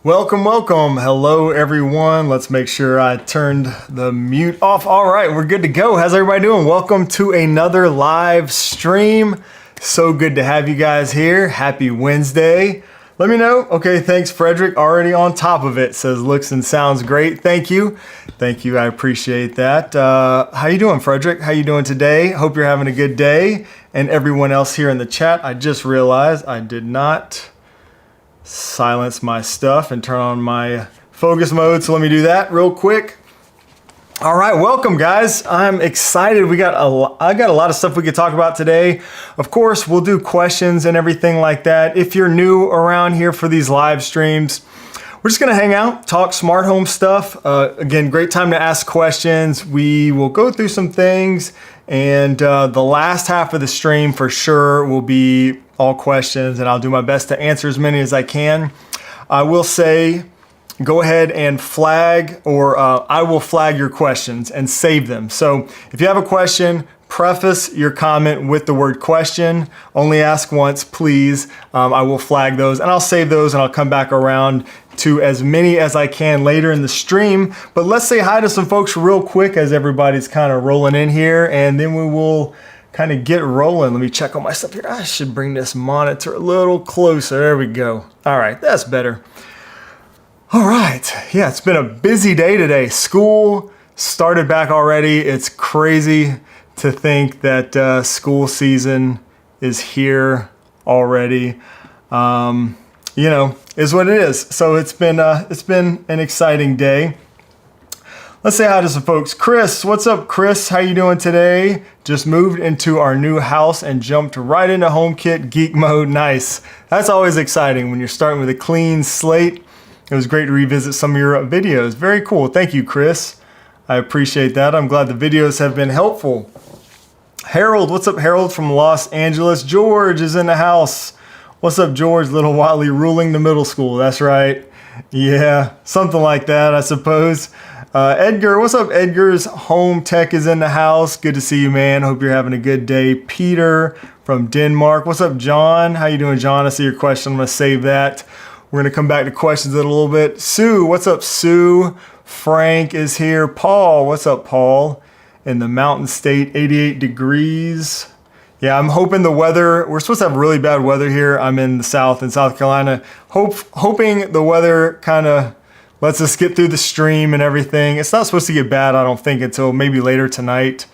Welcome, welcome. Hello, everyone. Let's make sure I turned the mute off. All right, we're good to go. How's everybody doing? Welcome to another live stream. So good to have you guys here. Happy Wednesday. Let me know. Okay, thanks, Frederick. Already on top of it. Says looks and sounds great. Thank you. Thank you. I appreciate that. How you doing, Frederick? How you doing today? Hope you're having a good day. And everyone else here in the chat, I just realized I did not silence my stuff and turn on my focus mode. So let me do that real quick. All right, welcome guys. I'm excited. I got a lot of stuff we could talk about today. Of course, we'll do questions and everything like that. If you're new around here for these live streams, we're just gonna hang out, talk smart home stuff. Again, great time to ask questions. We will go through some things, and the last half of the stream for sure will be all questions, and I'll do my best to answer as many as I can. I will say, go ahead and flag, or I will flag your questions and save them. So if you have a question, preface your comment with the word question. Only ask once, please. I will flag those and I'll save those, and I'll come back around to as many as I can later in the stream. But let's say hi to some folks real quick as everybody's kind of rolling in here, and then we will kind of get rolling. Let me check on my stuff here. I should bring this monitor a little closer. There we go. All right, that's better. All right, yeah, it's been a busy day today. School started back already. It's crazy to think that school season is here already. You know, is what it is. So it's been an exciting day. Let's say hi to some folks. Chris, what's up, Chris? How you doing today? Just moved into our new house and jumped right into HomeKit geek mode. Nice. That's always exciting when you're starting with a clean slate. It was great to revisit some of your videos. Very cool. Thank you, Chris. I appreciate that. I'm glad the videos have been helpful. Harold, what's up, Harold from Los Angeles? George is in the house. What's up, George? Little Whatley ruling the middle school. That's right. Yeah, something like that, I suppose. Edgar, what's up, Edgar's Home Tech is in the house. Good to see you, man. Hope you're having a good day. Peter from Denmark. What's up, John? How you doing, John? I see your question. I'm going to save that. We're going to come back to questions in a little bit. Sue, what's up, Sue? Frank is here. Paul, what's up, Paul? In the Mountain State, 88 degrees. Yeah, I'm hoping the weather, we're supposed to have really bad weather here. I'm in the South, in South Carolina. Hoping the weather kind of lets us get through the stream and everything. It's not supposed to get bad, I don't think, until maybe later tonight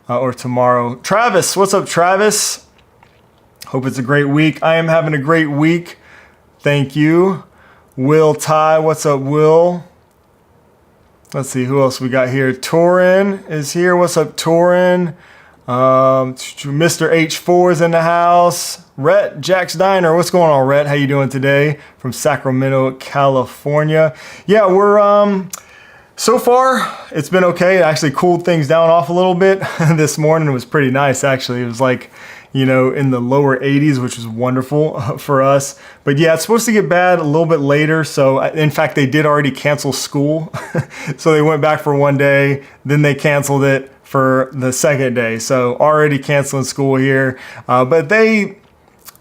or tomorrow. Travis, what's up, Travis? Hope it's a great week. I am having a great week. Thank you. Will Ty, what's up, Will? Let's see, who else we got here? Torin is here. What's up, Torin? Mr. H4 is in the house. Rhett, Jack's Diner. What's going on, Rhett? How you doing today? From Sacramento, California. Yeah, we're so far it's been okay. It actually cooled things down off a little bit this morning. It was pretty nice, actually. It was like, you know, in the lower 80s, which was wonderful for us. But yeah, it's supposed to get bad a little bit later. So in fact, they did already cancel school. So they went back for one day, then they canceled it for the second day. So already canceling school here. But they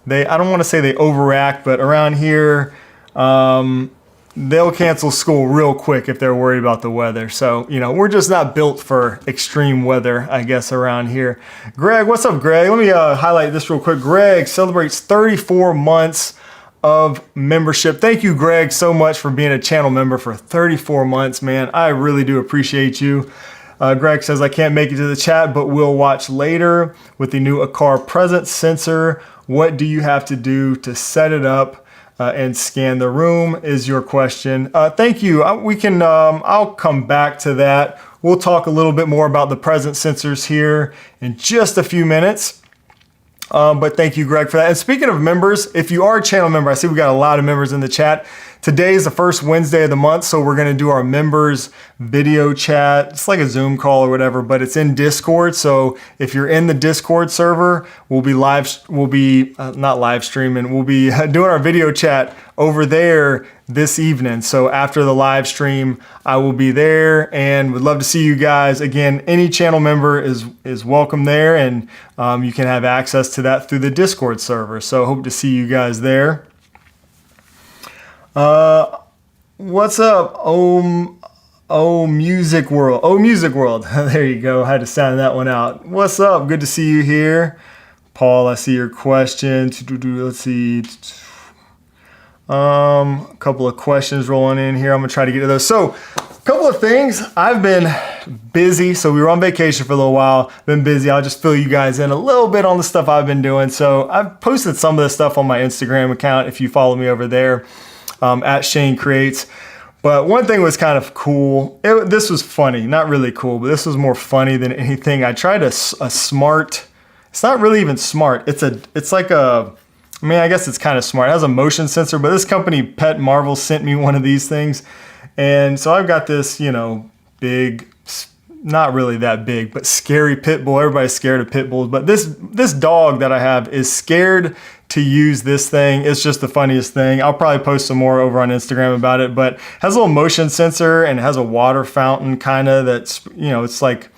I don't want to say they overact, but around here, they'll cancel school real quick if they're worried about the weather. So, you know, we're just not built for extreme weather, I guess, around here. Greg, what's up, Greg? Let me highlight this real quick. Greg celebrates 34 months of membership. Thank you, Greg, so much for being a channel member for 34 months, man. I really do appreciate you. Greg says, I can't make it to the chat, but we'll watch later with the new Aqara presence sensor. What do you have to do to set it up and scan the room is your question. Thank you. I'll come back to that. We'll talk a little bit more about the presence sensors here in just a few minutes. But thank you, Greg, for that. And speaking of members, if you are a channel member, I see we got a lot of members in the chat. Today is the first Wednesday of the month, so we're going to do our members video chat. It's like a Zoom call or whatever, but it's in Discord. So if you're in the Discord server, we'll be not live streaming. We'll be doing our video chat over there this evening. So after the live stream, I will be there and would love to see you guys. Again, any channel member is welcome there, and you can have access to that through the Discord server. So hope to see you guys there. What's up? Oh, Music World. Oh, Music World. There you go. I had to sound that one out. What's up? Good to see you here. Paul, I see your question. Let's see. A couple of questions rolling in here. I'm going to try to get to those. So, a couple of things. I've been busy. So, we were on vacation for a little while. Been busy. I'll just fill you guys in a little bit on the stuff I've been doing. So, I've posted some of this stuff on my Instagram account if you follow me over there, at Shane Creates. But one thing was kind of cool. This was funny. Not really cool, but this was more funny than anything. I tried a smart... It's not really even smart. It's like a... I mean, I guess it's kind of smart. It has a motion sensor, but this company, Pet Marvel, sent me one of these things. And so I've got this, big, not really that big, but scary pit bull. Everybody's scared of pit bulls. But this dog that I have is scared to use this thing. It's just the funniest thing. I'll probably post some more over on Instagram about it. But it has a little motion sensor and it has a water fountain kind of that's, it's like...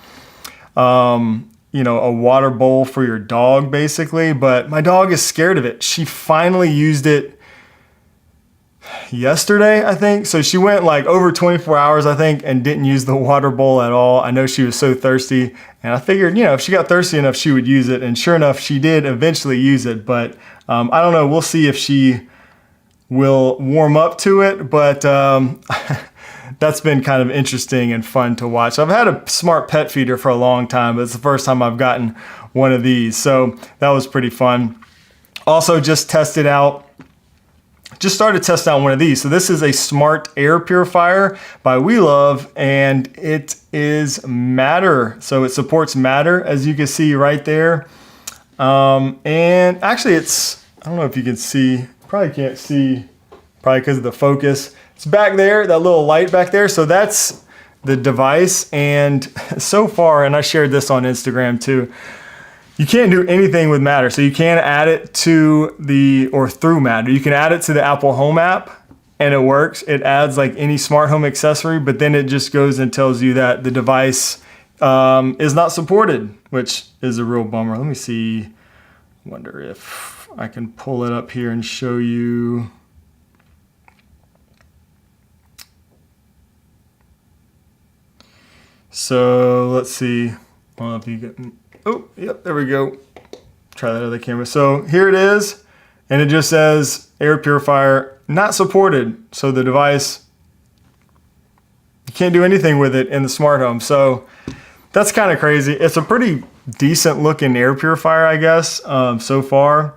a water bowl for your dog basically, but my dog is scared of it. She finally used it yesterday, I think. So she went like over 24 hours, I think, and didn't use the water bowl at all. I know she was so thirsty, and I figured, if she got thirsty enough, she would use it. And sure enough, she did eventually use it, but I don't know. We'll see if she will warm up to it, but that's been kind of interesting and fun to watch. I've had a smart pet feeder for a long time, but it's the first time I've gotten one of these. So that was pretty fun. Also just started testing out one of these. So this is a smart air purifier by WeLove, and it is Matter. So it supports Matter, as you can see right there. And actually I don't know if you can see, probably can't see, probably because of the focus. It's back there, that little light back there. So that's the device. And so far, and I shared this on Instagram too, you can't do anything with Matter. So you can add it through Matter. You can add it to the Apple Home app and it works. It adds like any smart home accessory, but then it just goes and tells you that the device is not supported, which is a real bummer. Let me see. Wonder if I can pull it up here and show you. So let's see. Well, if you get, oh, yep, there we go. Try that other camera. So here it is, and it just says air purifier not supported. So the device, you can't do anything with it in the smart home. So that's kind of crazy. It's a pretty decent looking air purifier, I guess, so far.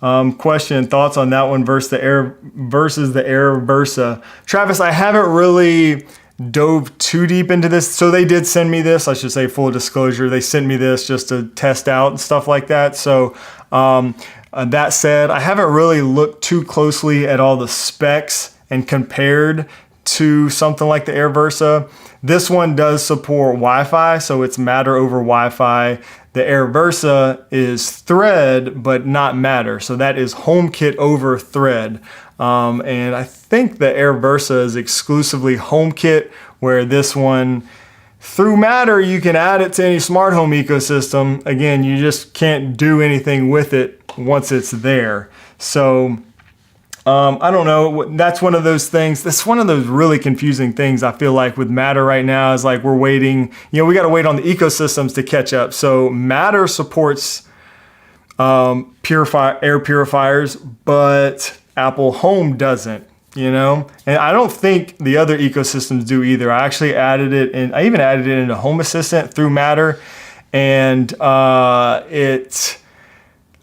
Question and thoughts on that one versus the Air Versa. Travis, I haven't really dove too deep into this. So they did send me this, I should say, full disclosure. They sent me this just to test out and stuff like that. So that said, I haven't really looked too closely at all the specs and compared to something like the Air Versa. This one does support Wi-Fi, so it's Matter over Wi-Fi. The Air Versa is Thread, but not Matter. So that is HomeKit over Thread. And I think the Air Versa is exclusively HomeKit, where this one, through Matter, you can add it to any smart home ecosystem. Again, you just can't do anything with it once it's there. So I don't know. That's one of those things. That's one of those really confusing things I feel like with Matter right now is like we're waiting. We got to wait on the ecosystems to catch up. So Matter supports air purifiers, but Apple Home doesn't. And I don't think the other ecosystems do either. I actually added it in. I even added it into Home Assistant through Matter, and I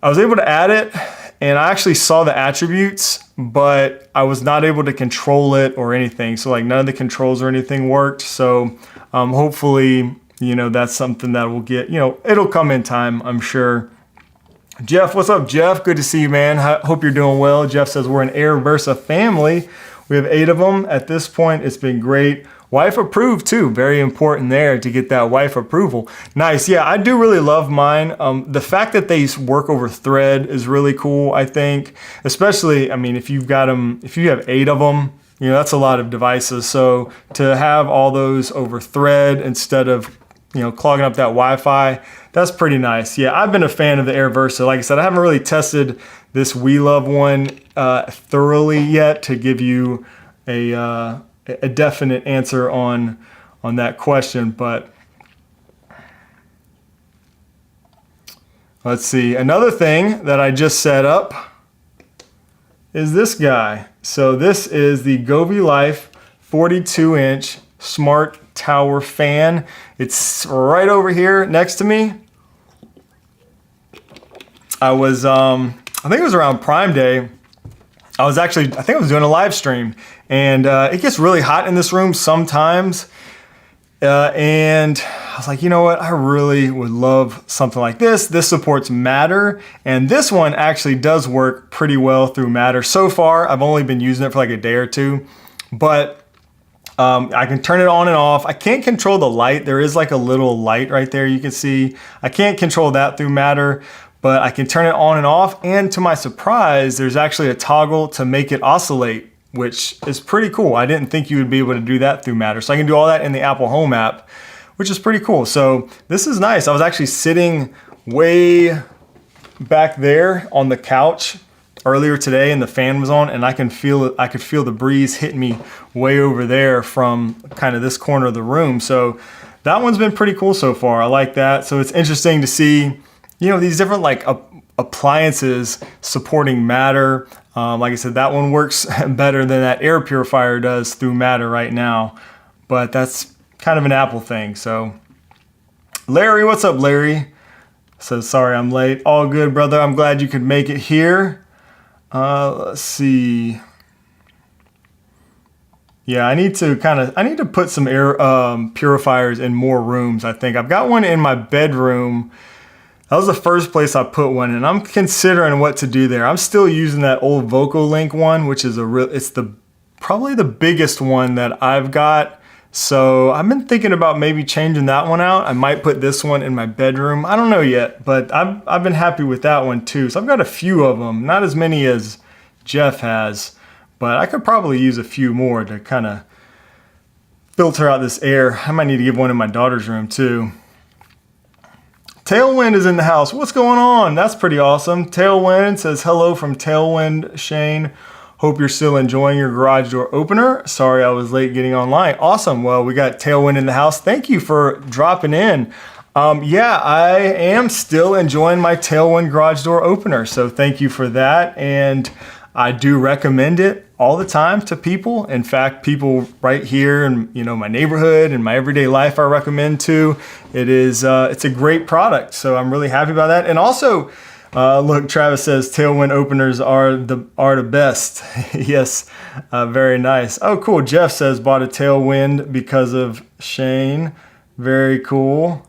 was able to add it. And I actually saw the attributes, but I was not able to control it or anything. So like none of the controls or anything worked. So hopefully, that's something that will get, it'll come in time, I'm sure. Jeff, what's up, Jeff? Good to see you, man. Hope you're doing well. Jeff says we're an Air Versa family. We have 8 of them at this point. It's been great. Wife approved too. Very important there to get that wife approval. Nice. Yeah, I do really love mine. The fact that they work over Thread is really cool, I think. Especially, if you've got them, if you have 8 of them, that's a lot of devices. So to have all those over Thread instead of, clogging up that Wi-Fi, that's pretty nice. Yeah, I've been a fan of the Air Versa. Like I said, I haven't really tested this WeLove one thoroughly yet to give you a definite answer on that question, but let's see. Another thing that I just set up is this guy. So this is the GoveeLife 42-inch smart tower fan. It's right over here next to me. I was, I think it was around Prime Day. I think I was doing a live stream, and it gets really hot in this room sometimes. And I was like, you know what? I really would love something like this. This supports Matter, and this one actually does work pretty well through Matter. So far, I've only been using it for like a day or two, but I can turn it on and off. I can't control the light. There is like a little light right there you can see. I can't control that through Matter, but I can turn it on and off. And to my surprise, there's actually a toggle to make it oscillate, which is pretty cool. I didn't think you would be able to do that through Matter. So I can do all that in the Apple Home app, which is pretty cool. So this is nice. I was actually sitting way back there on the couch earlier today and the fan was on, and I could feel the breeze hitting me way over there from kind of this corner of the room. So that one's been pretty cool so far. I like that. So it's interesting to see, you know, these different like appliances supporting Matter. Like I said, that one works better than that air purifier does through Matter right now, but that's kind of an Apple thing. So Larry, what's up, Larry? Says, sorry I'm late. All good, brother. I'm glad you could make it here. Let's see. Yeah, I need to put some air purifiers in more rooms. I think I've got one in my bedroom. That was the first place I put one, and I'm considering what to do there. I'm still using that old VocoLink one, which is probably the biggest one that I've got. So I've been thinking about maybe changing that one out. I might put this one in my bedroom. I don't know yet, but I've been happy with that one too. So I've got a few of them, not as many as Jeff has, but I could probably use a few more to kind of filter out this air. I might need to give one in my daughter's room too. Tailwind is in the house. What's going on? That's pretty awesome. Tailwind says, hello from Tailwind, Shane. Hope you're still enjoying your garage door opener. Sorry I was late getting online. Awesome. Well, we got Tailwind in the house. Thank you for dropping in. Yeah, I am still enjoying my Tailwind garage door opener. So thank you for that. And I do recommend it all the time to people. In fact, people right here in my neighborhood and my everyday life I recommend to. It's a great product. So I'm really happy about that. And also, look, Travis says Tailwind openers are the best. Yes, very nice. Oh, cool. Jeff says bought a Tailwind because of Shane. Very cool.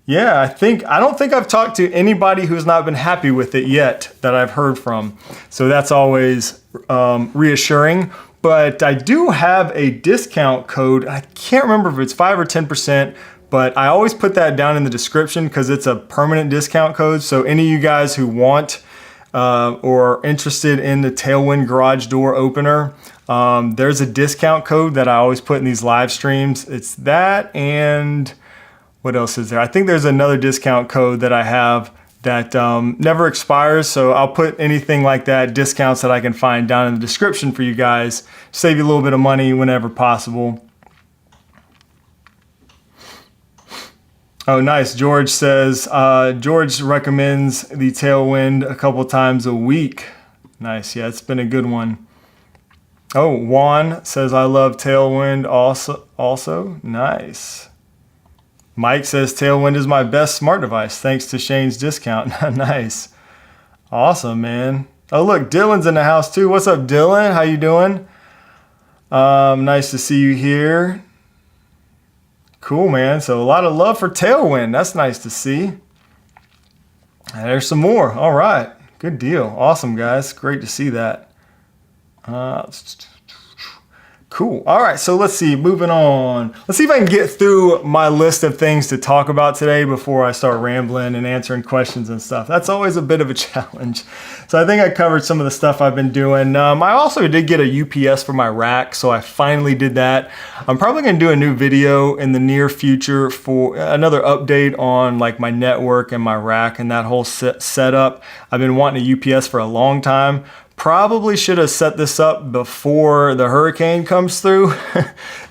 Yeah, I don't think I've talked to anybody who's not been happy with it yet that I've heard from. So that's always reassuring. But I do have a discount code. I can't remember if it's 5 or 10%, but I always put that down in the description because it's a permanent discount code. So any of you guys who want or are interested in the Tailwind garage door opener, there's a discount code that I always put in these live streams. It's that, and what else is there? I think there's another discount code that I have that never expires. So I'll put anything like that, discounts that I can find down in the description for you guys. Save you a little bit of money whenever possible. Oh, nice. George says, George recommends the Tailwind a couple times a week. Nice. Yeah, it's been a good one. Oh, Juan says, I love Tailwind also. Nice. Mike says Tailwind is my best smart device thanks to Shane's discount. Nice. Awesome, man. Oh, look, Dylan's in the house too. What's up, Dylan? How you doing? Nice to see you here. Cool, man. So a lot of love for Tailwind. That's nice to see. There's some more. All right. Good deal. Awesome, guys. Great to see that. Cool. All right, so let's see, moving on. Let's see if I can get through my list of things to talk about today before I start rambling and answering questions and stuff. That's always a bit of a challenge. So I think I covered some of the stuff I've been doing. I also did get a UPS for my rack, so I finally did that. I'm probably gonna do a new video in the near future for another update on like my network and my rack and that whole setup. I've been wanting a UPS for a long time. probably should have set this up before the hurricane comes through.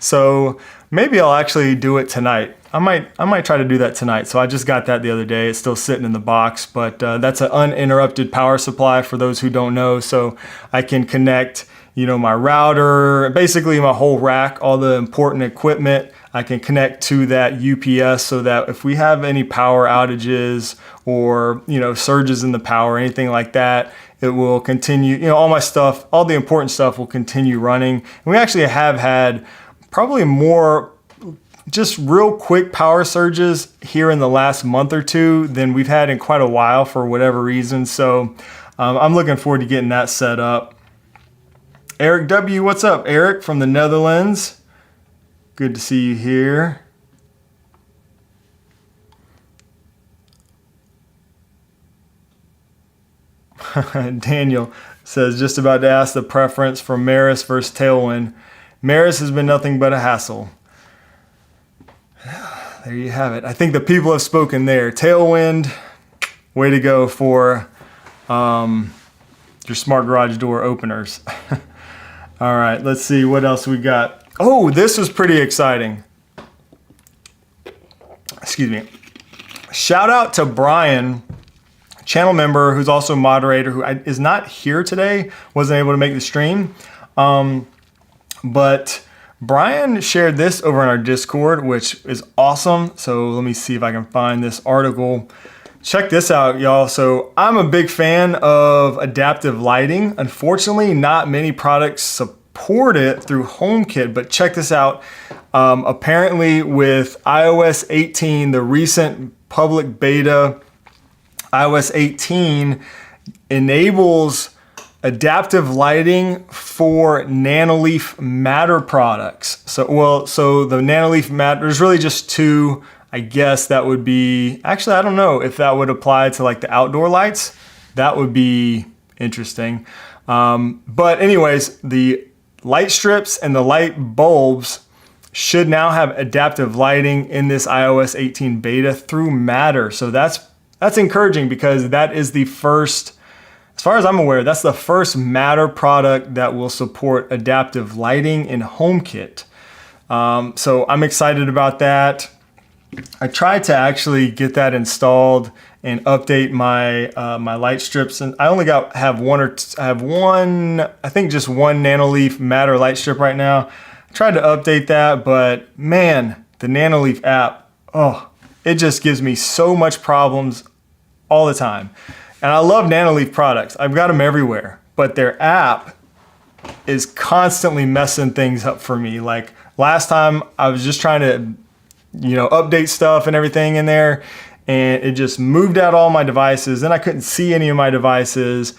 So maybe I'll actually do it tonight. I might try to do that tonight. So I just got that the other day. It's still sitting in the box, but that's an uninterrupted power supply for those who don't know. So I can connect, you know, my router, basically my whole rack, all the important equipment. I can connect to that UPS so that if we have any power outages or, you know, surges in the power, anything like that, it will continue, you know, all my stuff, all the important stuff will continue running. And we actually have had probably more just real quick power surges here in the last month or two than we've had in quite a while for whatever reason. So I'm looking forward to getting that set up. Eric W, what's up? Eric from the Netherlands. Good to see you here. Daniel says, just about to ask the preference for Meross versus Tailwind. Meross has been nothing but a hassle. There you have it. I think the people have spoken there. Tailwind, way to go for your smart garage door openers. All right, let's see what else we got. Oh, this was pretty exciting. Excuse me. Shout out to Brian, channel member who's also moderator, who is not here today, wasn't able to make the stream. But Brian shared this over in our Discord, which is awesome. So let me see if I can find this article. Check this out, y'all. So I'm a big fan of adaptive lighting. Unfortunately, not many products support it through HomeKit, but check this out. Apparently with iOS 18, the recent public beta, iOS 18 enables adaptive lighting for Nanoleaf Matter products. So the Nanoleaf Matter, there's really just two. I guess that would be, actually, I don't know if that would apply to like the outdoor lights. That would be interesting. But anyways, the light strips and the light bulbs should now have adaptive lighting in this iOS 18 beta through Matter. So that's encouraging because that is the first, as far as I'm aware, that's the first Matter product that will support adaptive lighting in HomeKit. So I'm excited about that. I tried to actually get that installed and update my my light strips, and I only have one, I think just one Nanoleaf Matter light strip right now. I tried to update that, but man, the Nanoleaf app, oh, it just gives me so much problems all the time. And I love Nanoleaf products. I've got them everywhere, but their app is constantly messing things up for me. Like last time I was just trying to, you know, update stuff and everything in there, and it just moved out all my devices. Then I couldn't see any of my devices.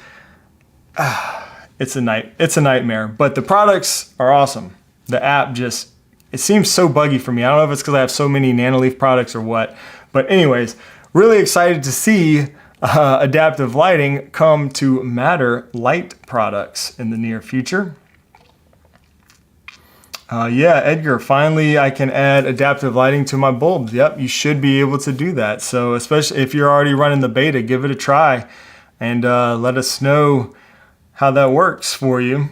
It's a nightmare, but the products are awesome. The app just, it seems so buggy for me. I don't know if it's because I have so many Nanoleaf products or what, but anyways, really excited to see adaptive lighting come to Matter light products in the near future. Yeah, Edgar, finally I can add adaptive lighting to my bulbs. Yep, you should be able to do that. So especially if you're already running the beta, give it a try and let us know how that works for you.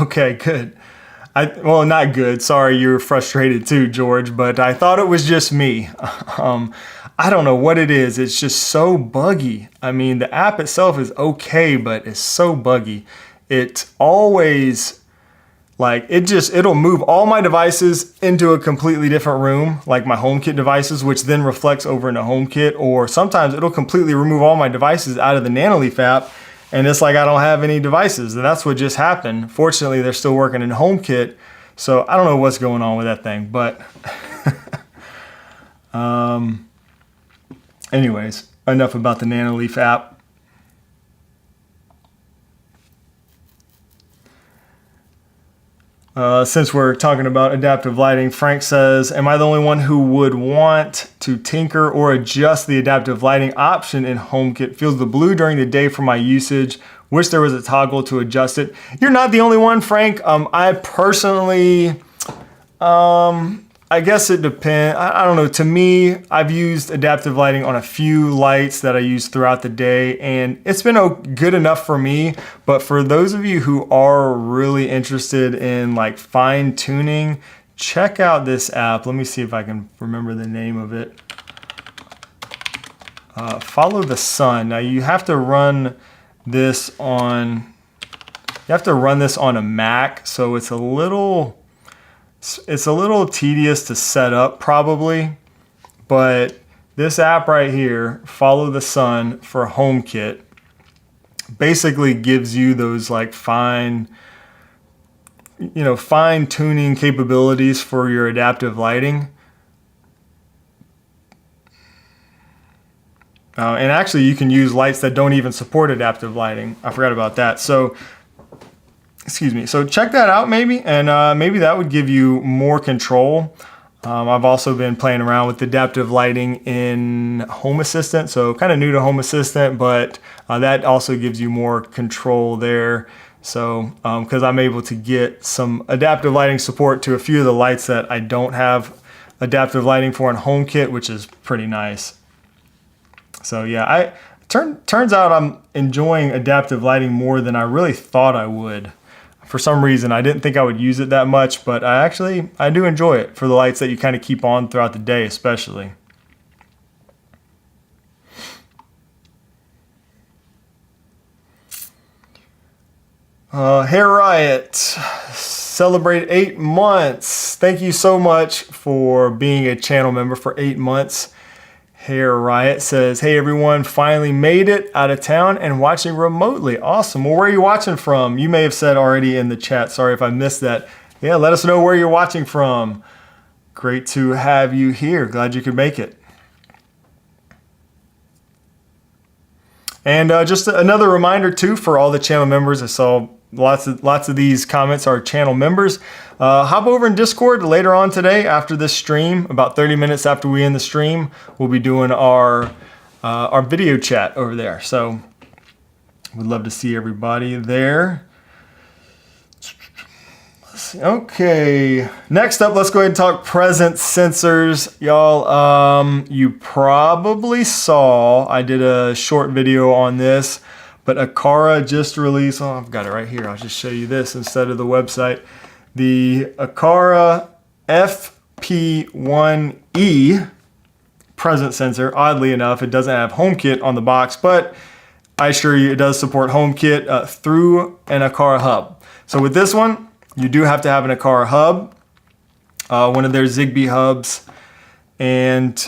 Okay, good. Well, not good. Sorry, you're frustrated too, George, but I thought it was just me. I don't know what it is. It's just so buggy. I mean, the app itself is okay, but it's so buggy. It always, like, it'll move all my devices into a completely different room, like my HomeKit devices, which then reflects over into HomeKit, or sometimes it'll completely remove all my devices out of the Nanoleaf app, and it's like I don't have any devices, and that's what just happened. Fortunately, they're still working in HomeKit, so I don't know what's going on with that thing, but anyways, enough about the Nanoleaf app. Since we're talking about adaptive lighting, Frank says, am I the only one who would want to tinker or adjust the adaptive lighting option in HomeKit? Feels the blue during the day for my usage. Wish there was a toggle to adjust it. You're not the only one, Frank. I personally, I guess it depends. I don't know. To me, I've used adaptive lighting on a few lights that I use throughout the day, and it's been good enough for me. But for those of you who are really interested in like fine tuning, check out this app. Let me see if I can remember the name of it. Follow the Sun. Now you have to run this on. You have to run this on a Mac, so it's a little tedious to set up probably, but this app right here, Follow the Sun for HomeKit, basically gives you those like fine tuning capabilities for your adaptive lighting. And actually you can use lights that don't even support adaptive lighting. I forgot about that. So excuse me. So check that out maybe, and maybe that would give you more control. I've also been playing around with adaptive lighting in Home Assistant, so kind of new to Home Assistant, but that also gives you more control there. So because I'm able to get some adaptive lighting support to a few of the lights that I don't have adaptive lighting for in HomeKit, which is pretty nice. So yeah, turns out I'm enjoying adaptive lighting more than I really thought I would. For some reason, I didn't think I would use it that much, but I do enjoy it for the lights that you kind of keep on throughout the day, especially. Hair Riot, celebrate 8 months. Thank you so much for being a channel member for 8 months. Hair Riot says, hey everyone, finally made it out of town and watching remotely. Awesome. Well, where are you watching from? You may have said already in the chat. Sorry if I missed that. Yeah, let us know where you're watching from. Great to have you here. Glad you could make it. And just another reminder too for all the channel members. I saw lots of these comments are channel members. Hop over in Discord later on today after this stream. About 30 minutes after we end the stream, we'll be doing our video chat over there. So we'd love to see everybody there. Okay, next up, let's go ahead and talk presence sensors. Y'all, you probably saw, I did a short video on this, but Aqara just released, oh, I've got it right here. I'll just show you this instead of the website. The Aqara FP1E presence sensor. Oddly enough, it doesn't have HomeKit on the box, but I assure you it does support HomeKit through an Aqara hub. So with this one, you do have to have an Aqara hub, one of their Zigbee hubs. And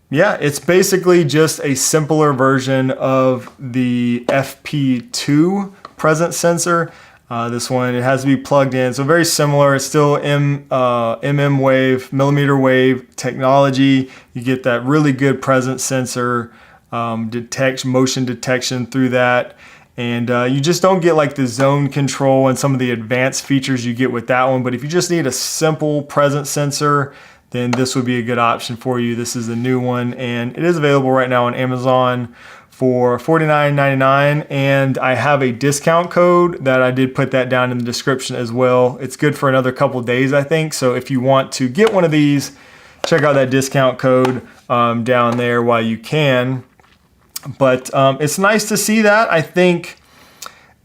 yeah, it's basically just a simpler version of the FP2 presence sensor. This one, it has to be plugged in. So very similar. It's still MM wave, millimeter wave technology. You get that really good presence sensor, motion detection through that. And you just don't get like the zone control and some of the advanced features you get with that one. But if you just need a simple presence sensor, then this would be a good option for you. This is a new one, and it is available right now on Amazon for $49.99. And I have a discount code that I did put that down in the description as well. It's good for another couple days, I think. So if you want to get one of these, check out that discount code down there while you can. But it's nice to see that. I think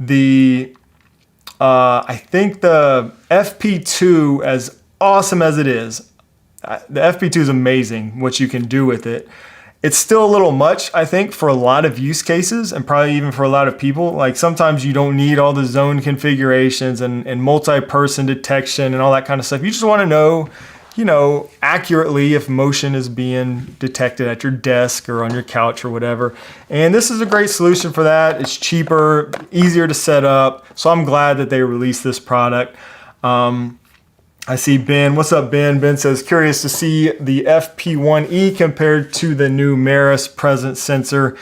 the FP2, as awesome as it is, the FP2 is amazing what you can do with it. It's still a little much, I think, for a lot of use cases and probably even for a lot of people. Like sometimes you don't need all the zone configurations and multi-person detection and all that kind of stuff. You just want to know, accurately if motion is being detected at your desk or on your couch or whatever. And this is a great solution for that. It's cheaper, easier to set up. So I'm glad that they released this product. I see Ben. What's up, Ben? Ben says, curious to see the FP1E compared to the new Meross presence sensor.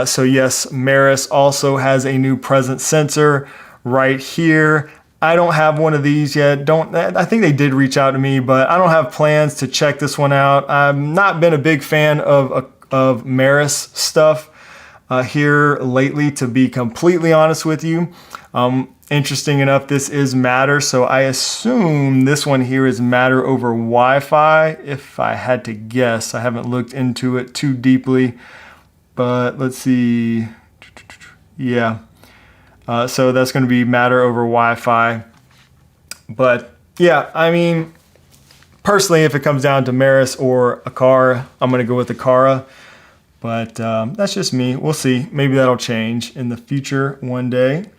So yes, Meross also has a new presence sensor right here. I don't have one of these yet. I think they did reach out to me, but I don't have plans to check this one out. I've not been a big fan of Meross stuff here lately, to be completely honest with you. interesting enough, this is Matter, so I assume this one here is Matter over Wi-Fi, if I had to guess. I haven't looked into it too deeply, but let's see. Yeah, so that's going to be Matter over Wi-Fi. But yeah, I mean, personally, if it comes down to Meross or Aqara, I'm going to go with Aqara. But that's just me. We'll see. Maybe that'll change in the future one day.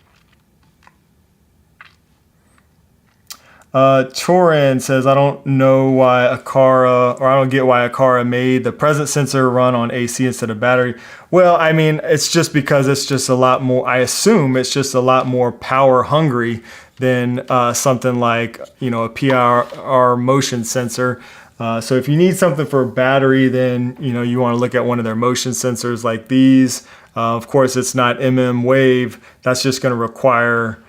Torin says, I don't know why Aqara, or I don't get why Aqara made the presence sensor run on AC instead of battery. Well, I mean, it's just because it's just a lot more, I assume it's just a lot more power hungry than something like, you know, a PIR motion sensor. So if you need something for a battery, then, you know, you want to look at one of their motion sensors like these. Of course, it's not wave. That's just going to require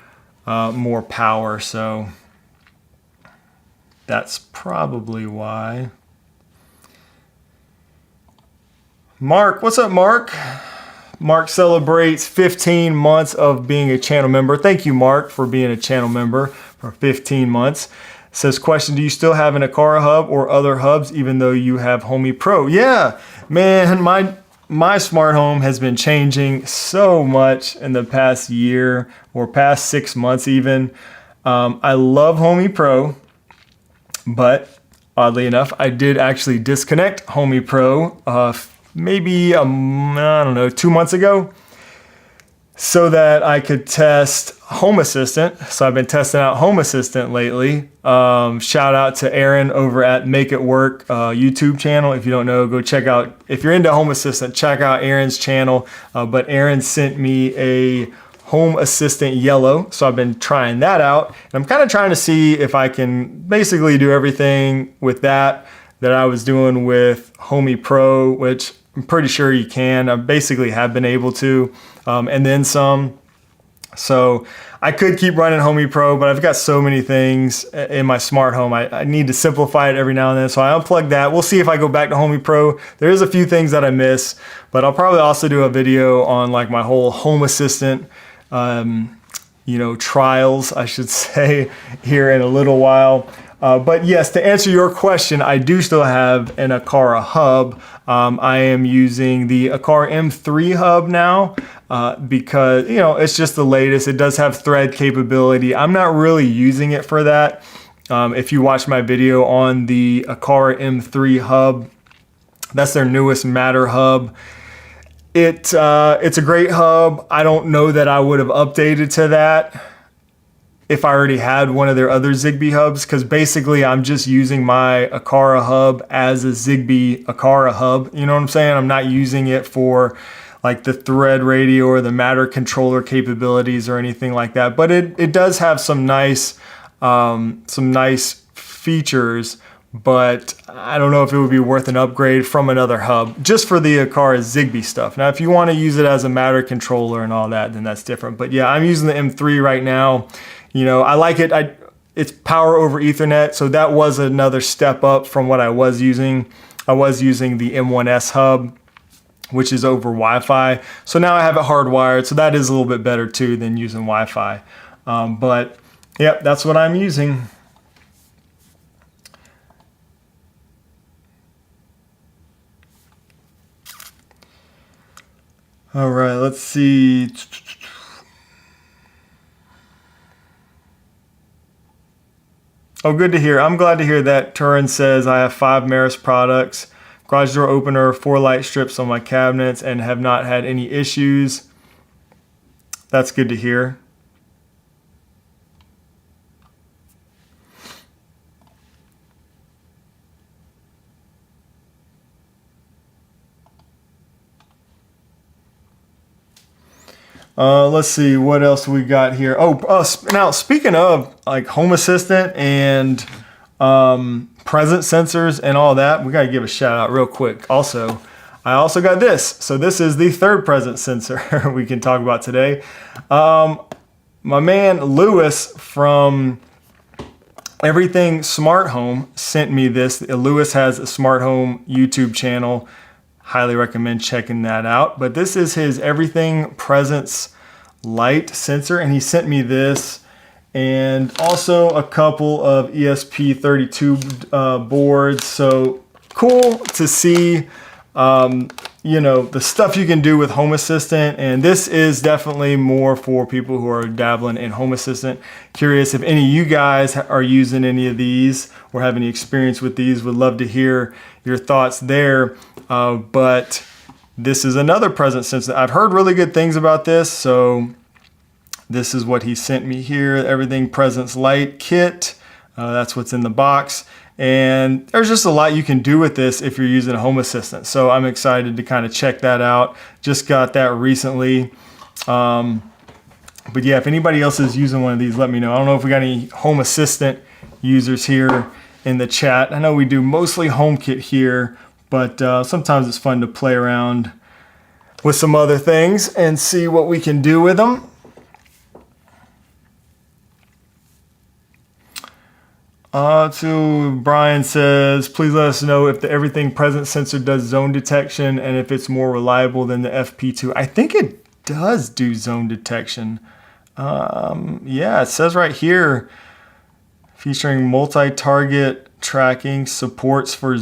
more power. So that's probably why. Mark, what's up, Mark? Mark celebrates 15 months of being a channel member. Thank you, Mark, for being a channel member for 15 months. Says, question, do you still have an Aqara hub or other hubs even though you have Homey Pro? Yeah, man, my smart home has been changing so much in the past year or past 6 months even. I love Homey Pro, but oddly enough, I did actually disconnect Homey Pro maybe, I don't know, 2 months ago, so that I could test Home Assistant. So I've been testing out Home Assistant lately. Shout out to Aaron over at Make It Work YouTube channel. If you don't know, go check out, if you're into Home Assistant, check out Aaron's channel. But Aaron sent me a Home Assistant Yellow, so I've been trying that out. And I'm kind of trying to see if I can basically do everything with that I was doing with Homey Pro, which I'm pretty sure you can. I basically have been able to, and then some. So I could keep running Homey Pro, but I've got so many things in my smart home. I need to simplify it every now and then. So I unplugged that. We'll see if I go back to Homey Pro. There is a few things that I miss, but I'll probably also do a video on like my whole Home Assistant, you know, trials, I should say, here in a little while. But yes, to answer your question, I do still have an Aqara hub. I am using the Aqara M3 hub now because, you know, it's just the latest. It does have thread capability. I'm not really using it for that. If you watch my video on the Aqara M3 hub, that's their newest Matter hub. It's a great hub. I don't know that I would have updated to that if I already had one of their other Zigbee hubs, because basically I'm just using my Aqara hub as a Zigbee Aqara hub. You know what I'm saying? I'm not using it for like the thread radio or the Matter controller capabilities or anything like that. But it does have some nice features, but I don't know if it would be worth an upgrade from another hub just for the Aqara Zigbee stuff. Now, if you want to use it as a Matter controller and all that, then that's different. But yeah, I'm using the M3 right now. You know, I like it. It's power over Ethernet, so that was another step up from what I was using. I was using the M1S hub, which is over Wi-Fi. So now I have it hardwired, so that is a little bit better too than using Wi-Fi. But yeah, that's what I'm using. All right, let's see. Oh, good to hear. I'm glad to hear that. Turin says, I have 5 Meross products, garage door opener, 4 light strips on my cabinets, and have not had any issues. That's good to hear. Let's see what else we got here. Now speaking of like Home Assistant and presence sensors and all that, we gotta give a shout out real quick. I also got this. So this is the third presence sensor we can talk about today. My man Lewis from Everything Smart Home sent me this. Lewis has a smart home YouTube channel. Highly recommend checking that out. But this is his Everything Presence light sensor, and he sent me this, and also a couple of ESP32 boards. So cool to see, you know, the stuff you can do with Home Assistant, and this is definitely more for people who are dabbling in Home Assistant. Curious if any of you guys are using any of these or have any experience with these. Would love to hear your thoughts there. But this is another presence sensor. I've heard really good things about this, so this is what he sent me here. Everything Presence Light kit. That's what's in the box. And there's just a lot you can do with this if you're using a Home Assistant. So I'm excited to kind of check that out. Just got that recently. But yeah, if anybody else is using one of these, let me know. I don't know if we got any Home Assistant users here in the chat. I know we do mostly HomeKit here, but sometimes it's fun to play around with some other things and see what we can do with them. So Brian says, please let us know if the everything present sensor does zone detection and if it's more reliable than the FP2. I think it does do zone detection. Yeah, it says right here, featuring multi-target tracking, support for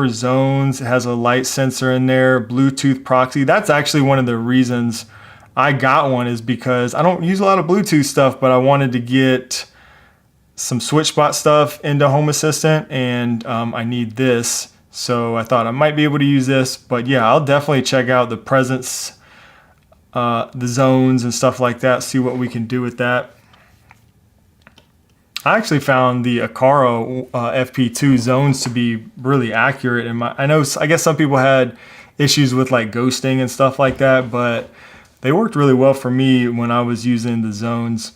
zones. It has a light sensor in there, Bluetooth proxy. That's actually one of the reasons I got one, is because I don't use a lot of Bluetooth stuff, but I wanted to get some SwitchBot stuff into Home Assistant, and I need this, so I thought I might be able to use this. But yeah, I'll definitely check out the presence, the zones and stuff like that, see what we can do with that. I actually found the Aqara FP2 zones to be really accurate. I guess some people had issues with like ghosting and stuff like that, but they worked really well for me when I was using the zones.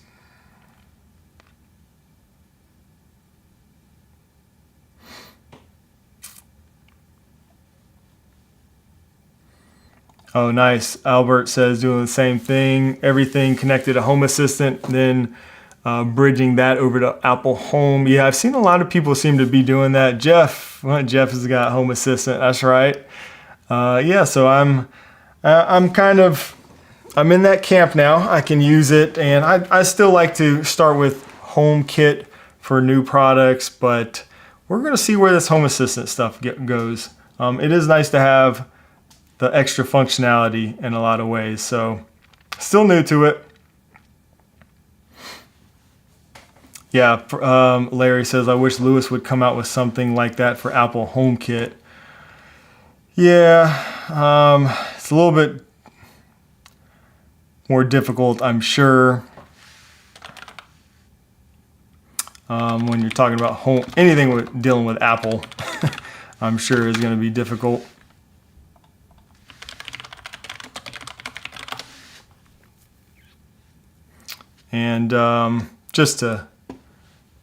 Oh, nice. Albert says doing the same thing. Everything connected to Home Assistant, then bridging that over to Apple Home. Yeah, I've seen a lot of people seem to be doing that. Jeff has got Home Assistant. That's right. Yeah, so I'm in that camp now. I can use it, and I still like to start with HomeKit for new products, but we're going to see where this Home Assistant stuff goes. It is nice to have the extra functionality in a lot of ways. So still new to it. Yeah, Larry says, I wish Lewis would come out with something like that for Apple HomeKit. Yeah, it's a little bit more difficult, I'm sure. When you're talking about anything dealing with Apple, I'm sure is going to be difficult. And just to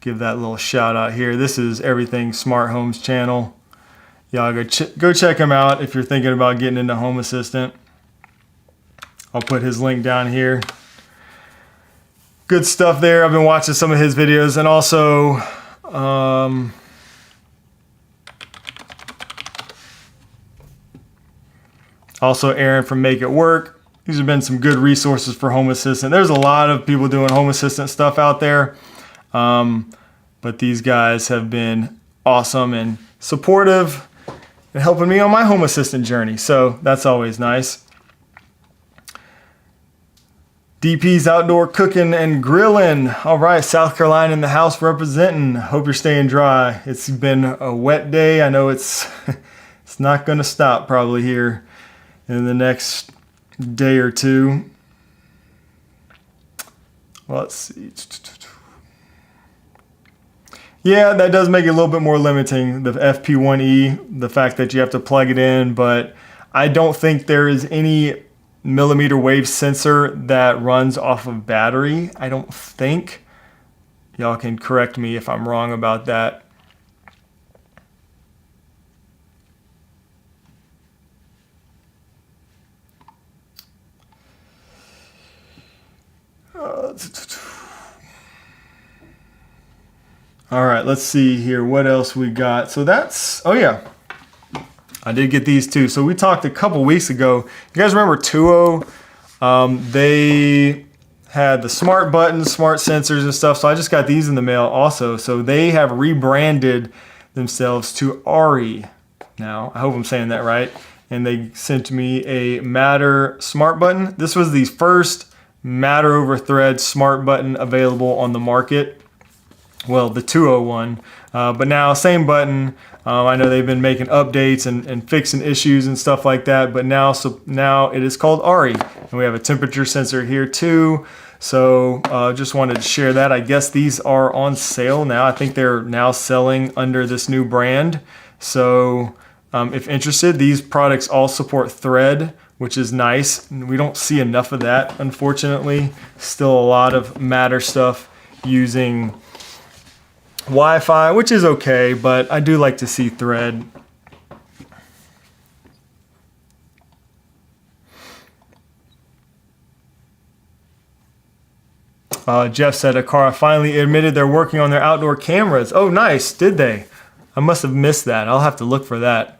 give that little shout out here, this is Everything Smart Homes channel. Y'all go check him out if you're thinking about getting into Home Assistant. I'll put his link down here. Good stuff there. I've been watching some of his videos, and also Aaron from Make It Work. These have been some good resources for Home Assistant. There's a lot of people doing Home Assistant stuff out there, but these guys have been awesome and supportive and helping me on my Home Assistant journey. So that's always nice. DP's Outdoor Cooking and Grilling. All right, South Carolina in the house representing. Hope you're staying dry. It's been a wet day. I know it's not going to stop probably here in the next day or two. Well, let's see. Yeah, that does make it a little bit more limiting, the FP1E, the fact that you have to plug it in, but I don't think there is any millimeter wave sensor that runs off of battery. I don't think. Y'all can correct me if I'm wrong about that. All right, let's see here what else we got. So that's, oh yeah, I did get these too. So we talked a couple weeks ago. You guys remember Tuo They had the smart buttons, smart sensors and stuff. So I just got these in the mail also. So they have rebranded themselves to Ari now. I hope I'm saying that right. And they sent me a Matter smart button. This was the first Matter over Thread smart button available on the market. Well, the 201, but now same button. I know they've been making updates and fixing issues and stuff like that, but now it is called Ari, and we have a temperature sensor here too. So just wanted to share that. I guess these are on sale now. I think they're now selling under this new brand. So if interested, these products all support Thread, which is nice. We don't see enough of that, unfortunately. Still a lot of Matter stuff using Wi-Fi, which is okay, but I do like to see Thread. Jeff said Aqara finally admitted they're working on their outdoor cameras. Oh, nice. Did they? I must have missed that. I'll have to look for that.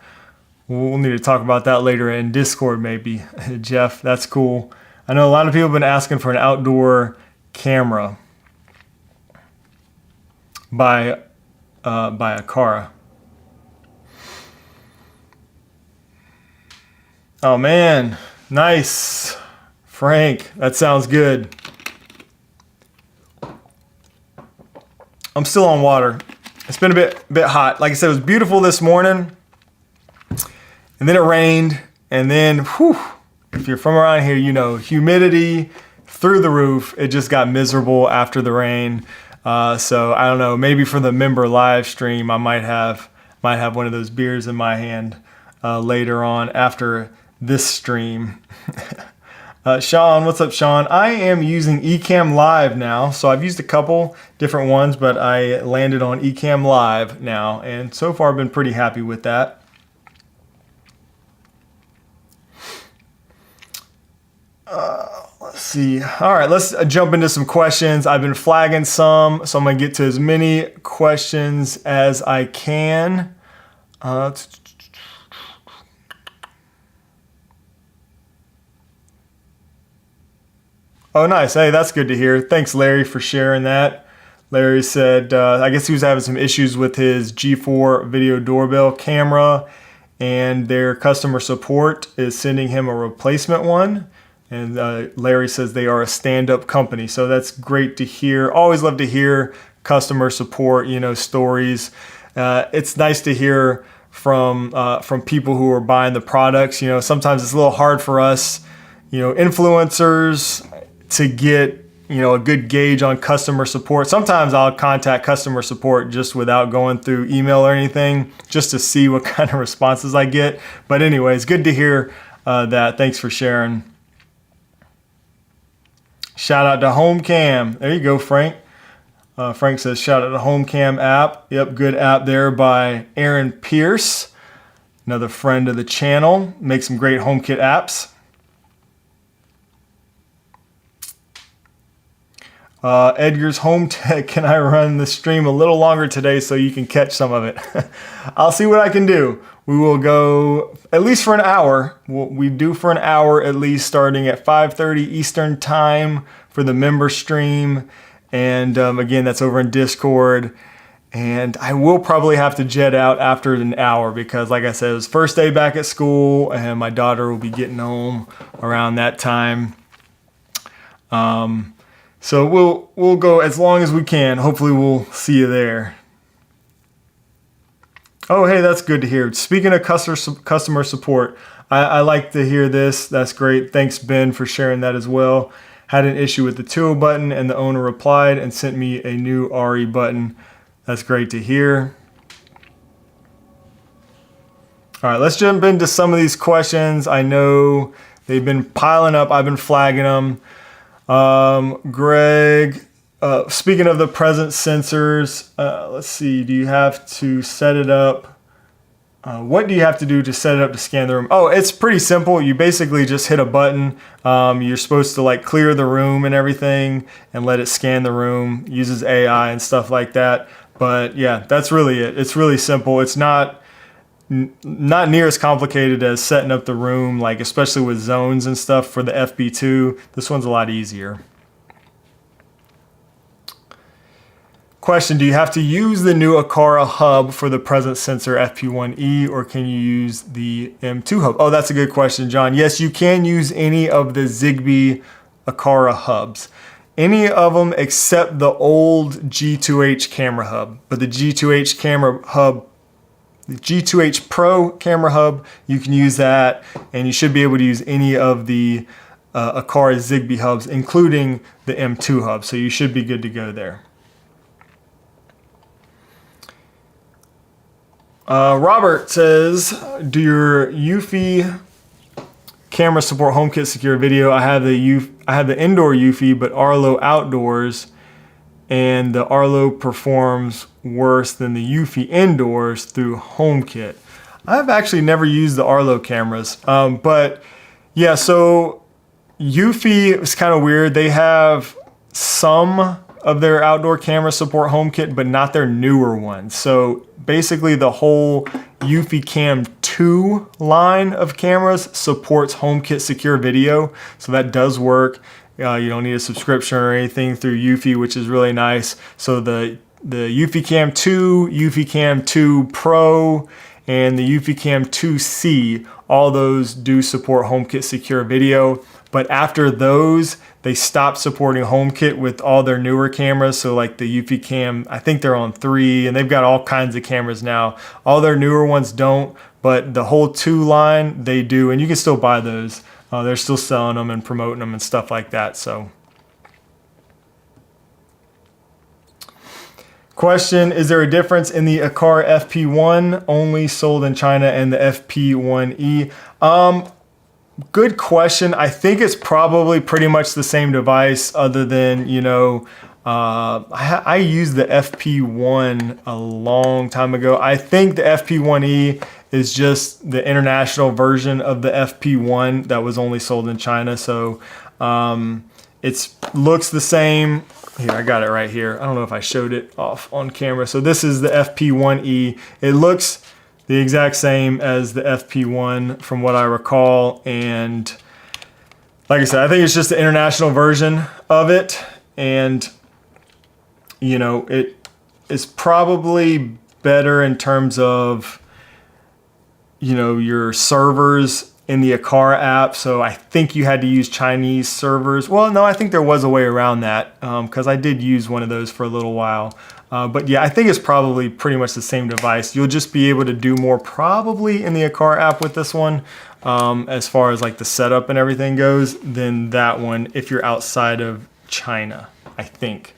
We'll need to talk about that later in Discord maybe. Jeff, that's cool. I know a lot of people have been asking for an outdoor camera by Aqara. Oh man, nice. Frank, that sounds good. I'm still on water. It's been a bit hot. Like I said, it was beautiful this morning. And then it rained. And then, whew, if you're from around here, you know, humidity through the roof. It just got miserable after the rain. So I don't know, maybe for the member live stream, I might have one of those beers in my hand later on after this stream. Sean, what's up, Sean? I am using Ecamm Live now. So I've used a couple different ones, but I landed on Ecamm Live now. And so far I've been pretty happy with that. Let's see. All right, let's jump into some questions. I've been flagging some, so I'm going to get to as many questions as I can. Oh, nice. Hey, that's good to hear. Thanks, Larry, for sharing that. Larry said, I guess he was having some issues with his G4 video doorbell camera, and their customer support is sending him a replacement one. And Larry says they are a stand-up company. So that's great to hear. Always love to hear customer support, you know, stories. It's nice to hear from people who are buying the products. You know, sometimes it's a little hard for us, you know, influencers to get, you know, a good gauge on customer support. Sometimes I'll contact customer support just without going through email or anything, just to see what kind of responses I get. But anyways, good to hear that. Thanks for sharing. Shout out to HomeCam. There you go, Frank. Frank says, shout out to HomeCam app. Yep, good app there by Aaron Pierce, another friend of the channel. Makes some great HomeKit apps. Edgar's Home Tech, can I run the stream a little longer today so you can catch some of it? I'll see what I can do. We will go at least for an hour. We do for an hour at least, starting at 5:30 Eastern time for the member stream. And again, that's over in Discord. And I will probably have to jet out after an hour because, like I said, it was first day back at school, and my daughter will be getting home around that time. So we'll go as long as we can. Hopefully we'll see you there. Oh, hey, that's good to hear. Speaking of customer support, I like to hear this. That's great. Thanks, Ben, for sharing that as well. Had an issue with the 2 button, and the owner replied and sent me a new RE button. That's great to hear. All right, let's jump into some of these questions. I know they've been piling up. I've been flagging them. Greg, speaking of the presence sensors, let's see, do you have to set it up? What do you have to do to set it up to scan the room? Oh, it's pretty simple. You basically just hit a button. You're supposed to like clear the room and everything and let it scan the room. Uses AI and stuff like that. But yeah, that's really it. It's really simple. It's not not near as complicated as setting up the room, like especially with zones and stuff for the FB2. This one's a lot easier. Question, do you have to use the new Aqara hub for the presence sensor FP1E, or can you use the M2 hub? Oh, that's a good question, John. Yes, you can use any of the Zigbee Aqara hubs. Any of them except the old G2H camera hub. But the G2H camera hub, the G2H Pro camera hub, you can use that, and you should be able to use any of the Aqara Zigbee hubs, including the M2 hub. So you should be good to go there. Robert says, do your Eufy camera support HomeKit secure video? I have the indoor Eufy, but Arlo outdoors, and the Arlo performs worse than the Eufy indoors through HomeKit. I've actually never used the Arlo cameras, but yeah, so Eufy is kind of weird. They have some of their outdoor camera support HomeKit, but not their newer ones. So basically the whole Eufy Cam 2 line of cameras supports HomeKit secure video. So that does work. You don't need a subscription or anything through Eufy, which is really nice. So the Eufy Cam 2, Eufy Cam 2 Pro, and the Eufy Cam 2C, all those do support HomeKit secure video. But after those, they stopped supporting HomeKit with all their newer cameras. So like the Eufy Cam, I think they're on 3, and they've got all kinds of cameras now. All their newer ones don't, but the whole 2 line, they do. And you can still buy those. They're still selling them and promoting them and stuff like that. So, question, is there a difference in the Aqara FP1 only sold in China and the FP1E? Good question. I think it's probably pretty much the same device, other than, you know, I used the FP1 a long time ago. I think the FP1E is just the international version of the FP1 that was only sold in China. So it looks the same. Here, I got it right here. I don't know if I showed it off on camera. So this is the FP1E. It looks the exact same as the FP1 from what I recall. And like I said, I think it's just the international version of it. And, you know, it is probably better in terms of, you know, your servers in the Aqara app. So I think you had to use Chinese servers. Well, no, I think there was a way around that, because I did use one of those for a little while. But yeah, I think it's probably pretty much the same device. You'll just be able to do more probably in the Aqara app with this one, as far as like the setup and everything goes, than that one if you're outside of China, I think.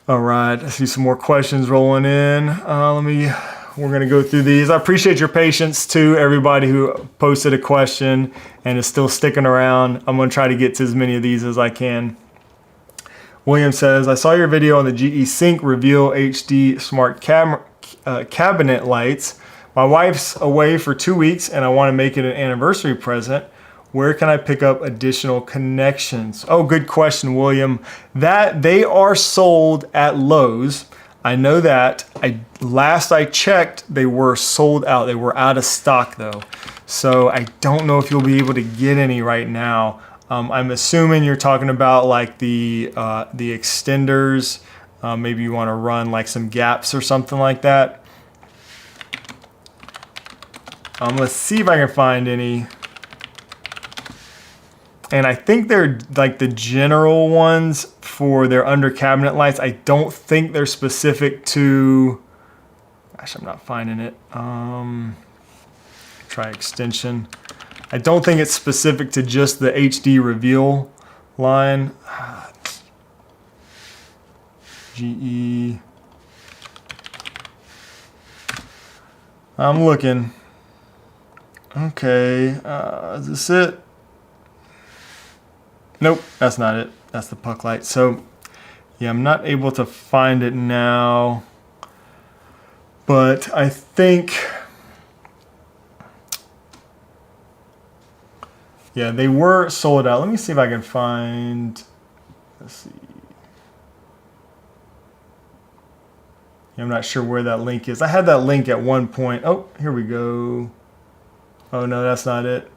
All right, I see some more questions rolling in. We're gonna go through these. I appreciate your patience too, everybody who posted a question and is still sticking around. I'm gonna try to get to as many of these as I can. William says, I saw your video on the GE Cync Reveal HD Smart Cabinet Lights. My wife's away for 2 weeks and I wanna make it an anniversary present. Where can I pick up additional connections? Oh, good question, William. That they are sold at Lowe's. I know that. Last I checked, they were sold out. They were out of stock though. So I don't know if you'll be able to get any right now. I'm assuming you're talking about like the extenders. Maybe you want to run like some gaps or something like that. Let's see if I can find any. And I think they're like the general ones for their under cabinet lights. I don't think they're specific to, gosh, I'm not finding it. Try extension. I don't think it's specific to just the HD Reveal line. GE. I'm looking. Okay, is this it? Nope, that's not it. That's the puck light. So yeah, I'm not able to find it now, but I think Yeah, they were sold out. Let me see if I can find, let's see. I'm not sure where that link is. I had that link at one point. Oh, here we go. Oh no, that's not it.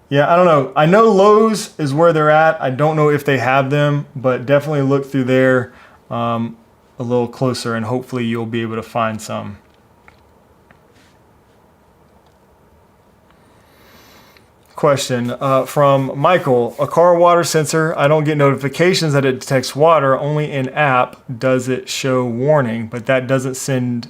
Yeah, I don't know. I know Lowe's is where they're at. I don't know if they have them, but definitely look through there a little closer and hopefully you'll be able to find some. Question from Michael. Aqara water sensor. I don't get notifications that it detects water. Only in app does it show warning, but that doesn't send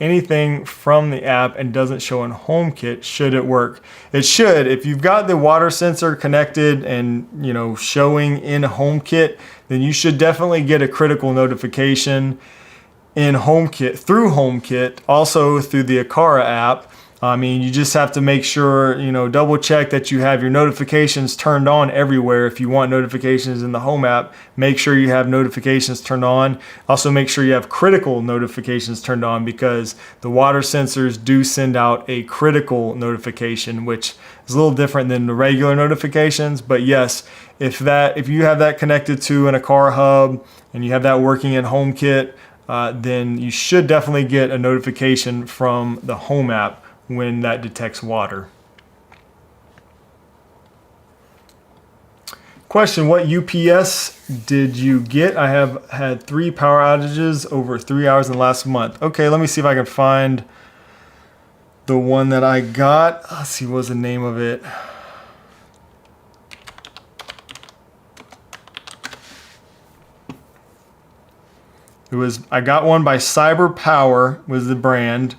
anything from the app and doesn't show in HomeKit. Should it work? It should. If you've got the water sensor connected and showing in HomeKit, then you should definitely get a critical notification in HomeKit through HomeKit, also through the Aqara app. I mean, you just have to make sure, double check that you have your notifications turned on everywhere. If you want notifications in the Home app, make sure you have notifications turned on. Also make sure you have critical notifications turned on because the water sensors do send out a critical notification, which is a little different than the regular notifications. But yes, if you have that connected to an Aqara hub and you have that working in HomeKit, then you should definitely get a notification from the Home app when that detects water. Question, what UPS did you get? I have had 3 power outages over 3 hours in the last month. Okay, let me see if I can find the one that I got. Let's see, what was the name of it? I got one by Cyber Power was the brand.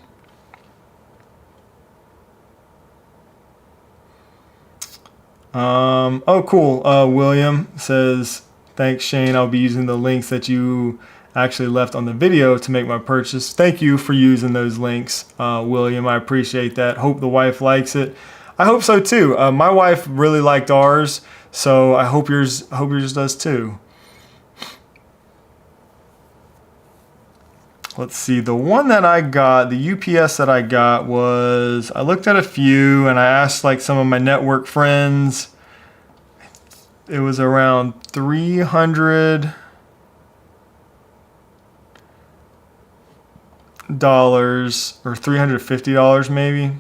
Oh, cool. William says, thanks, Shane. I'll be using the links that you actually left on the video to make my purchase. Thank you for using those links, William. I appreciate that. Hope the wife likes it. I hope so too. My wife really liked ours, so I hope yours does too. Let's see, the one that I got, the UPS that I got was, I looked at a few and I asked like some of my network friends. It was around $300 or $350 maybe.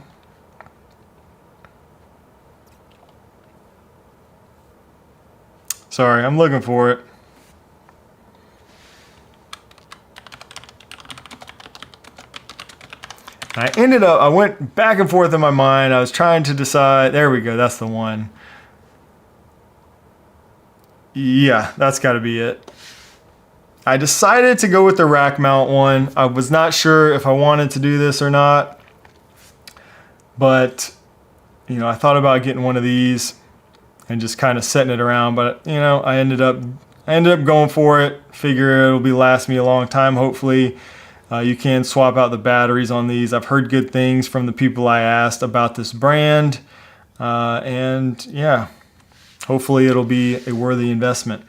Sorry, I'm looking for it. I went back and forth in my mind. I was trying to decide. There we go. That's the one. Yeah, that's got to be it. I decided to go with the rack mount one. I was not sure if I wanted to do this or not. But, I thought about getting one of these and just kind of setting it around. But, I ended up going for it. Figure it'll last me a long time, hopefully. You can swap out the batteries on these. I've heard good things from the people I asked about this brand. And yeah, hopefully it'll be a worthy investment.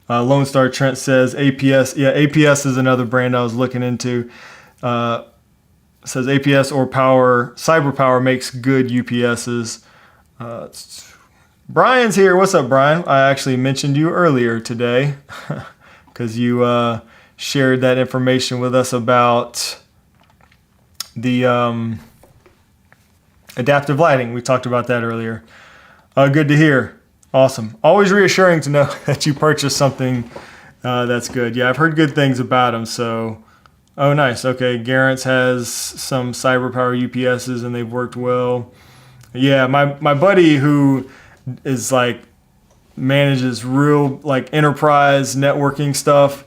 Lone Star Trent says APS. Yeah, APS is another brand I was looking into. Says APS or Cyber Power makes good UPSs. Brian's here. What's up, Brian? I actually mentioned you earlier today because you shared that information with us about the adaptive lighting. We talked about that earlier. Good to hear. Awesome. Always reassuring to know that you purchased something that's good. Yeah, I've heard good things about them. So, oh, nice. Okay, Garrett's has some Cyber Power UPSs and they've worked well. Yeah, my buddy who is manages real enterprise networking stuff.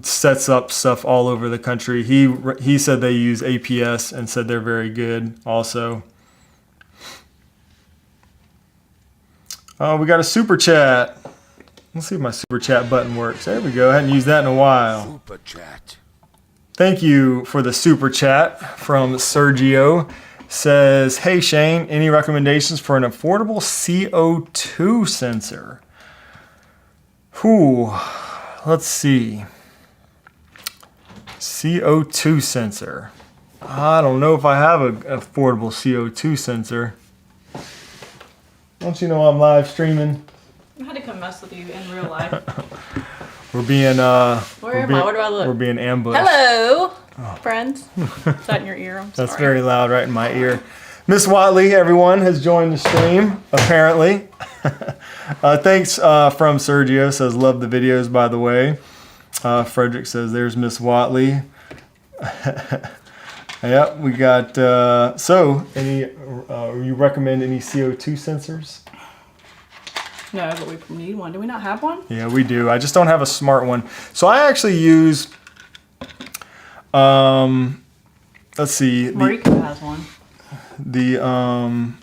Sets up stuff all over the country. He said they use APS and said they're very good also. Oh, we got a super chat. Let's see if my super chat button works. There we go. I hadn't used that in a while. Super chat. Thank you for the super chat from Sergio. Says, hey Shane, any recommendations for an affordable CO2 sensor? Let's see. CO2 sensor. I don't know if I have a affordable CO2 sensor. Don't you know I'm live streaming? I had to come mess with you in real life. We're being Where am I? Where do I look? We're being ambushed. Hello, friends. Is that in your ear? I'm sorry. That's very loud right in my ear. Miss Whatley, everyone, has joined the stream, apparently. Thanks from Sergio, says, love the videos, by the way. Frederick says, there's Miss Whatley. Yep, we got, so, you recommend any CO2 sensors? No, but we need one. Do we not have one? Yeah, we do. I just don't have a smart one. So I actually use, let's see. Marika has one. I'm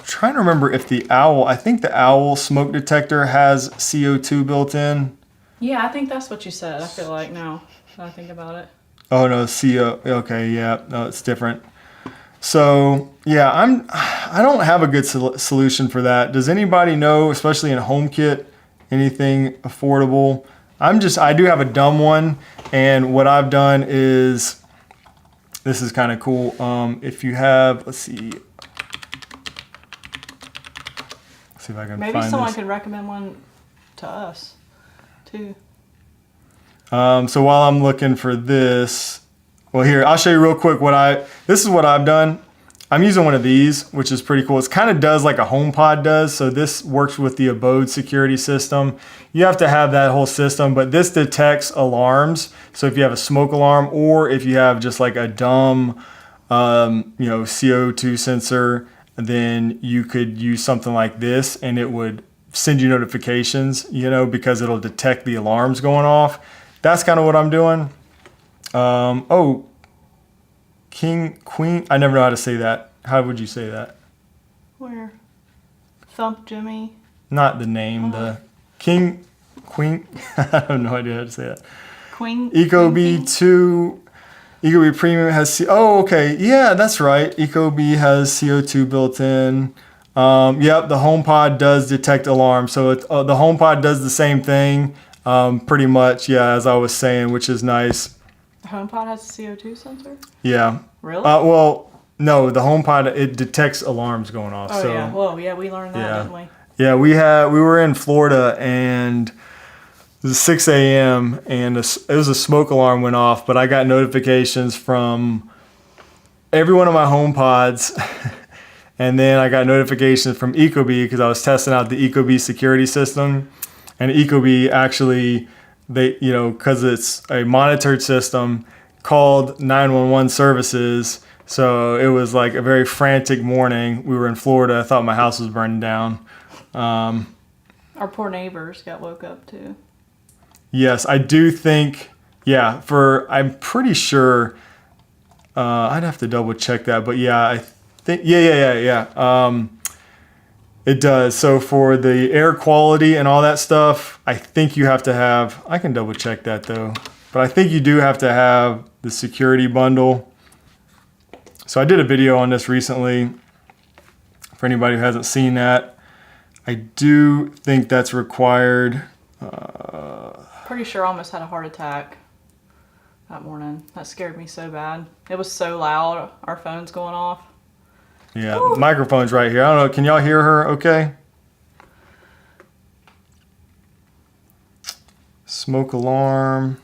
trying to remember if the Owl, I think the Owl smoke detector has CO2 built in. Yeah, I think that's what you said. I feel like now that I think about it. Oh no, okay, yeah, no, it's different. So yeah, I don't have a good solution for that. Does anybody know, especially in HomeKit, anything affordable? I do have a dumb one, and what I've done is, this is kind of cool. If you have, let's see if I can maybe find someone this. could recommend one to us too. So while I'm looking for this, well, here, I'll show you real quick this is what I've done. I'm using one of these, which is pretty cool. It kind of does like a HomePod does. So this works with the Abode security system. You have to have that whole system, but this detects alarms. So if you have a smoke alarm, or if you have just like a dumb, CO2 sensor, then you could use something like this and it would send you notifications, because it'll detect the alarms going off. That's kind of what I'm doing. Queen, I never know how to say that. How would you say that? Where? Thump Jimmy? Not the name, the Queen. I have no idea how to say that. Queen. Ecobee 2, Ecobee Premium has okay, yeah, that's right. Ecobee has CO2 built in. Yep, the HomePod does detect alarms. So the HomePod does the same thing, pretty much, yeah, as I was saying, which is nice. The HomePod has a CO2 sensor? Yeah. Really? Well, no, the HomePod, it detects alarms going off. Oh, so, yeah. Whoa, yeah, we learned that, didn't we? Yeah, we were in Florida, and it was 6 a.m. and it was a smoke alarm went off, but I got notifications from every one of my HomePods, and then I got notifications from Ecobee because I was testing out the Ecobee security system, and Ecobee actually, because it's a monitored system, called 911 services. So it was like a very frantic morning. We were in Florida. I thought my house was burning down. Our poor neighbors got woke up too. Yes, I do think, I'm pretty sure, I'd have to double check that, but yeah, I think, yeah. It does. So for the air quality and all that stuff, I think you have to have, I can double check that though, but I think you do have to have the security bundle. So I did a video on this recently for anybody who hasn't seen that. I do think that's required. Pretty sure I almost had a heart attack that morning. That scared me so bad. It was so loud, our phone's going off. Yeah, the microphone's right here. I don't know, can y'all hear her okay? Smoke alarm.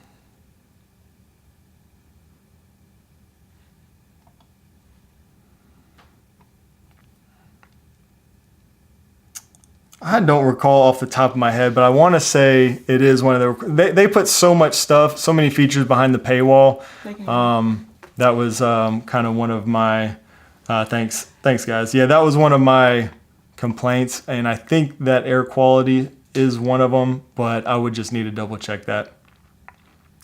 I don't recall off the top of my head, but I want to say it is one of the. They put so much stuff, so many features behind the paywall. That was kind of one of my. Thanks guys. Yeah, that was one of my complaints, and I think that air quality is one of them, but I would just need to double check that.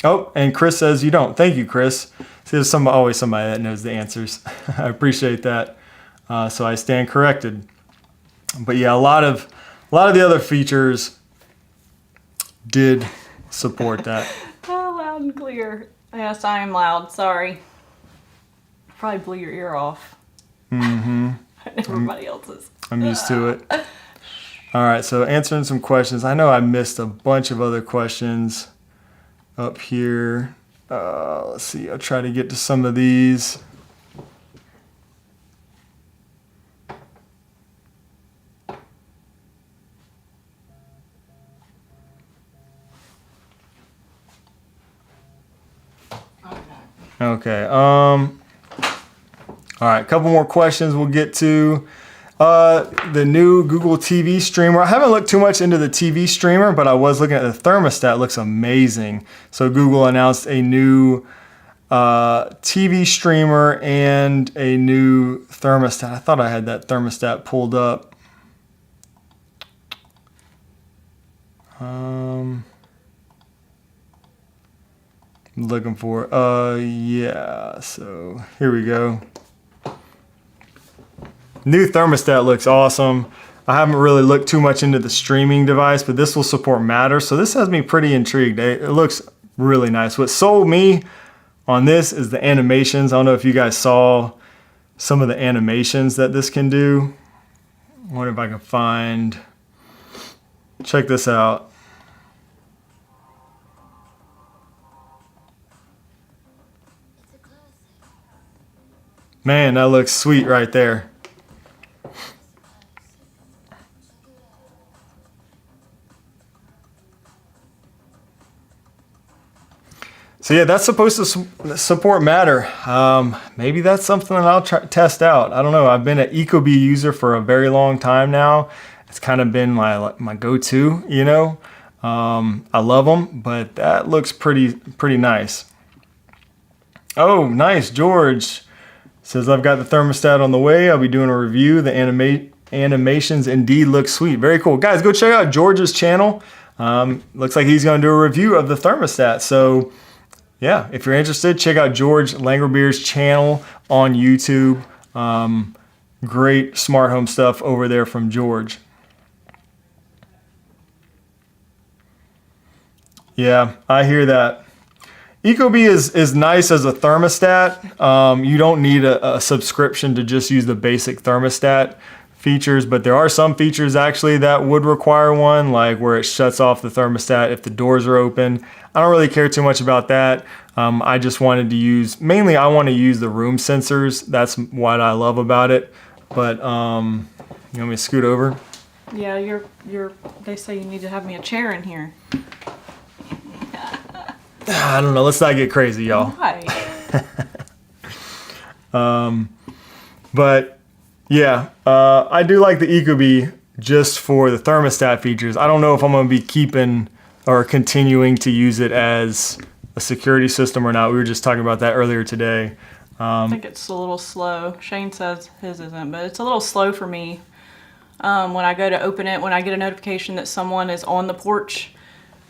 Oh, and Chris says you don't. Thank you, Chris. See, there's always somebody that knows the answers. I appreciate that. So I stand corrected. But yeah, a lot of the other features did support that. Oh, loud and clear. Yes, I am loud. Sorry. Probably blew your ear off. Mm-hmm. Everybody else's. I'm used to it. All right, so answering some questions. I know I missed a bunch of other questions. up here. Let's see, I'll try to get to some of these. Okay. All right, a couple more questions we'll get to. The new Google TV streamer. I haven't looked too much into the TV streamer, but I was looking at the thermostat. It looks amazing. So Google announced a new TV streamer and a new thermostat. I thought I had that thermostat pulled up. Looking for yeah, so here we go. New thermostat looks awesome. I haven't really looked too much into the streaming device, but this will support Matter, so this has me pretty intrigued. It looks really nice. What sold me on this is the animations. I don't know if you guys saw some of the animations that this can do. I wonder if I can find, check this out. Man, that looks sweet right there. So yeah, that's supposed to support Matter. Maybe that's something that I'll test out. I don't know. I've been an Ecobee user for a very long time now. It's kind of been my go-to, you know. I love them, but that looks pretty nice. Oh, nice, George. Says, I've got the thermostat on the way. I'll be doing a review. The animations indeed look sweet. Very cool. Guys, go check out George's channel. Looks like he's going to do a review of the thermostat. So, yeah, if you're interested, check out George Langerbeer's channel on YouTube. Great smart home stuff over there from George. Yeah, I hear that. Ecobee is nice as a thermostat. You don't need a subscription to just use the basic thermostat features, but there are some features actually that would require one, like where it shuts off the thermostat if the doors are open. I don't really care too much about that. I just wanted to use, mainly I want to use the room sensors. That's what I love about it. But you want me to scoot over? Yeah, they say you need to have me a chair in here. I don't know. Let's not get crazy, y'all. Why? But yeah, I do like the Ecobee just for the thermostat features. I don't know if I'm going to be keeping or continuing to use it as a security system or not. We were just talking about that earlier today. I think it's a little slow. Shane says his isn't, but it's a little slow for me. When I go to open it, when I get a notification that someone is on the porch,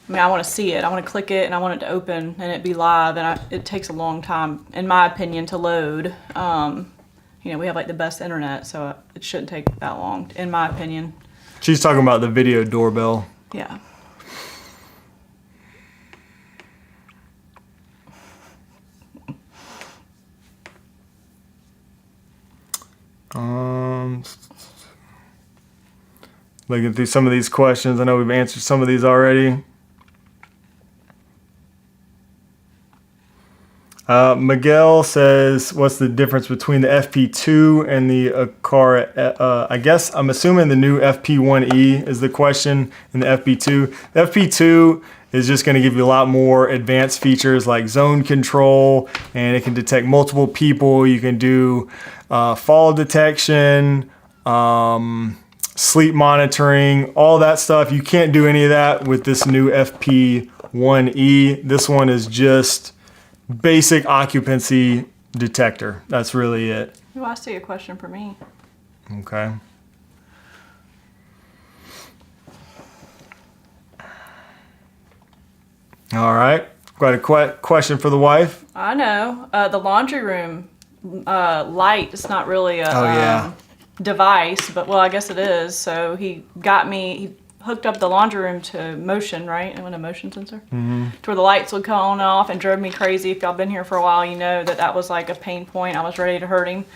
I mean, I want to see it. I want to click it and I want it to open and it be live. And it takes a long time, in my opinion, to load. You know, we have like the best internet, so it shouldn't take that long, in my opinion. She's talking about the video doorbell. Yeah. Looking through some of these questions. I know we've answered some of these already. Miguel says, what's the difference between the FP2 and the Aqara? I guess I'm assuming the new FP1E is the question in the FP2. The FP2 is just going to give you a lot more advanced features like zone control, and it can detect multiple people. You can do fall detection, sleep monitoring, all that stuff. You can't do any of that with this new FP1E. This one is just basic occupancy detector. That's really it. Who asked you a question for me? Okay. All right. Got a question for the wife. I know. The laundry room light is not really a device, but well, I guess it is. So he hooked up the laundry room to motion, right? And a motion sensor, to where the lights would come on and off, and drove me crazy. If y'all been here for a while, you know that was like a pain point. I was ready to hurt him.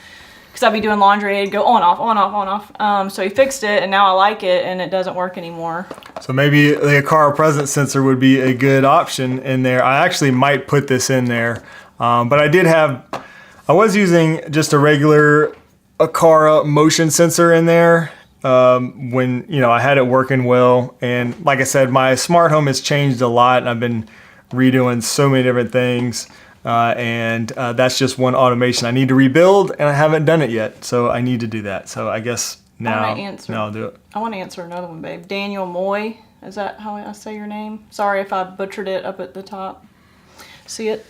because I'd be doing laundry, it'd go on, off, on, off, on, off. So he fixed it, and now I like it, and it doesn't work anymore. So maybe the Aqara presence sensor would be a good option in there. I actually might put this in there, but I was using just a regular Aqara motion sensor in there when I had it working well. And like I said, my smart home has changed a lot, and I've been redoing so many different things. And that's just one automation I need to rebuild, and I haven't done it yet, so I need to do that. So I guess now I'll do it. I want to answer another one, babe. Daniel Moy, is that how I say your name? Sorry if I butchered it up at the top. See it?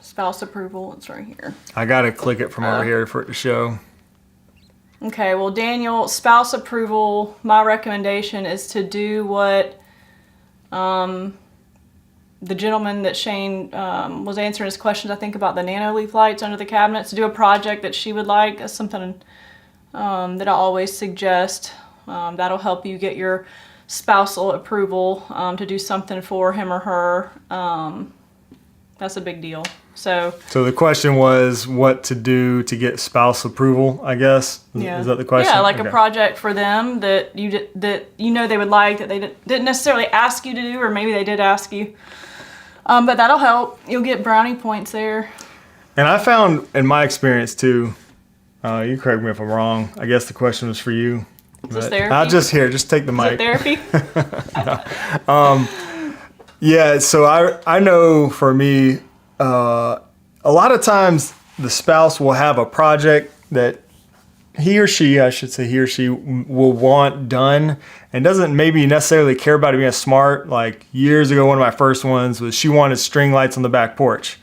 Spouse approval, it's right here. I gotta click it from over here for it to show. Okay, well, Daniel, spouse approval, my recommendation is to do what the gentleman that Shane was answering his questions, I think, about the Nanoleaf lights under the cabinets, to do a project that she would like. That's something that I always suggest. That'll help you get your spousal approval to do something for him or her. That's a big deal. So the question was what to do to get spouse approval, I guess. Is that the question? Yeah, like a project for them that they would like, that they didn't necessarily ask you to do, or maybe they did ask you. But that'll help. You'll get brownie points there. And I found, in my experience too, you correct me if I'm wrong, I guess the question was for you. Is this therapy? I'll just take the mic. Is it therapy? No. Yeah, so I know for me, a lot of times the spouse will have a project that he or she will want done, and doesn't maybe necessarily care about it being smart. Like years ago, one of my first ones was she wanted string lights on the back porch.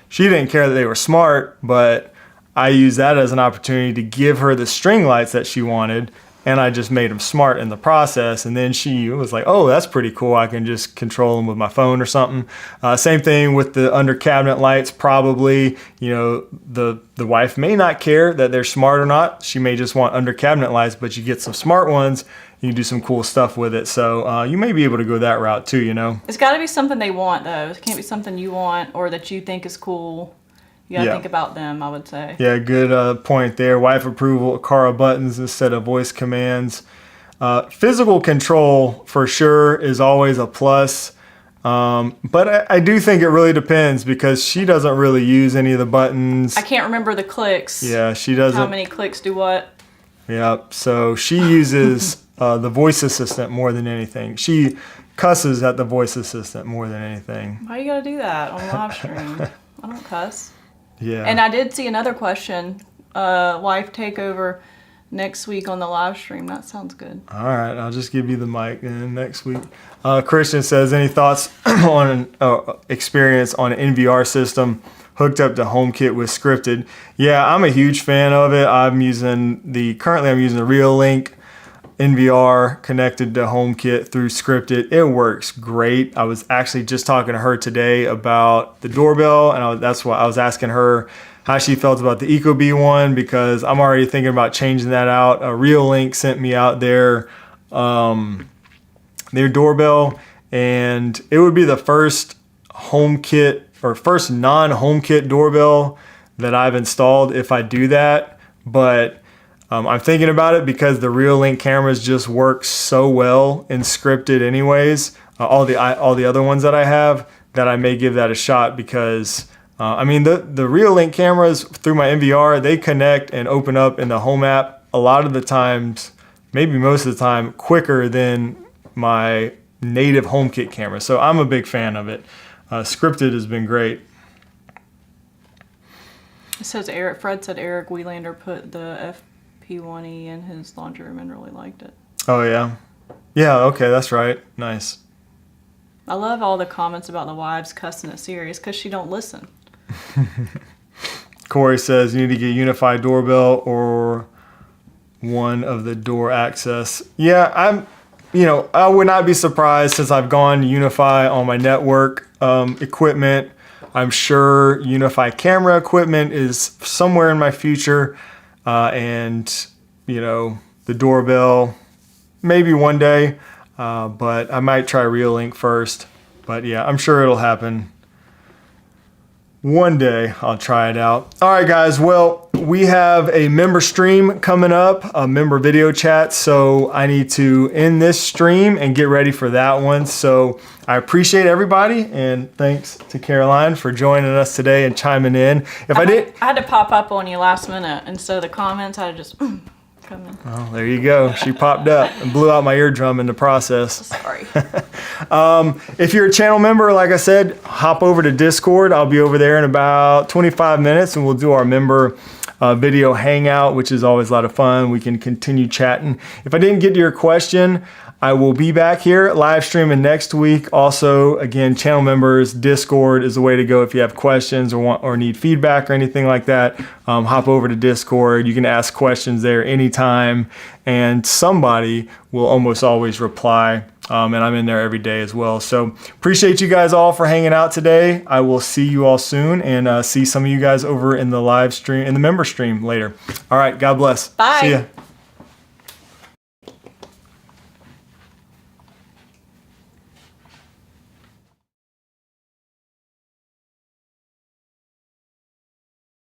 She didn't care that they were smart, but I used that as an opportunity to give her the string lights that she wanted, and I just made them smart in the process. And then she was like, oh, that's pretty cool. I can just control them with my phone or something. Same thing with the under cabinet lights. Probably, the wife may not care that they're smart or not. She may just want under cabinet lights, but you get some smart ones, you can do some cool stuff with it. So you may be able to go that route too, It's got to be something they want, though. It can't be something you want or that you think is cool. You gotta think about them, I would say. Yeah, good point there. Wife approval, Aqara buttons instead of voice commands. Physical control, for sure, is always a plus. But I do think it really depends, because she doesn't really use any of the buttons. I can't remember the clicks. Yeah, she doesn't. How many clicks do what? Yeah, so she uses the voice assistant more than anything. She cusses at the voice assistant more than anything. Why you gotta do that on live stream? I don't cuss. Yeah. And I did see another question. Wife takeover next week on the live stream. That sounds good. All right, I'll just give you the mic then next week. Christian says, any thoughts on experience on an NVR system hooked up to HomeKit with scripted? Yeah, I'm a huge fan of it. Currently I'm using the RealLink NVR connected to HomeKit through scripted. It works great. I was actually just talking to her today about the doorbell, and that's why I was asking her how she felt about the EcoBee one, because I'm already thinking about changing that out. RealLink sent me out their doorbell, and it would be the first HomeKit or first non-HomeKit doorbell that I've installed if I do that. But I'm thinking about it because the RealLink cameras just work so well in scripted anyways, all the other ones that I have, that I may give that a shot, because the RealLink cameras through my NVR, they connect and open up in the Home app a lot of the times, maybe most of the time, quicker than my native HomeKit camera. So I'm a big fan of it. Scripted has been great. It says Fred said Eric Wieslander put the FP1E in his laundry room and really liked it. Oh, yeah. Yeah, okay, that's right. Nice. I love all the comments about the wives cussing at Sirius because she don't listen. Corey says you need to get UniFi doorbell or one of the door access. Yeah, I would not be surprised, since I've gone UniFi on my network equipment. I'm sure UniFi camera equipment is somewhere in my future. And the doorbell, maybe one day, but I might try RealLink first. But yeah, I'm sure it'll happen. One day I'll try it out. All right, guys. Well, we have a member stream coming up, a member video chat. So I need to end this stream and get ready for that one. So I appreciate everybody, and thanks to Caroline for joining us today and chiming in. I had to pop up on you last minute instead of the comments. I had to just come in. Oh, there you go. She popped up and blew out my eardrum in the process. Sorry. If you're a channel member, like I said, hop over to Discord. I'll be over there in about 25 minutes, and we'll do our member video hangout, which is always a lot of fun. We can continue chatting. If I didn't get to your question, I will be back here live streaming next week. Also, again, channel members, Discord is the way to go if you have questions or need feedback or anything like that. Hop over to Discord. You can ask questions there anytime, and somebody will almost always reply. And I'm in there every day as well. So appreciate you guys all for hanging out today. I will see you all soon, and see some of you guys over in the live stream, in the member stream later. All right, God bless. Bye. See ya.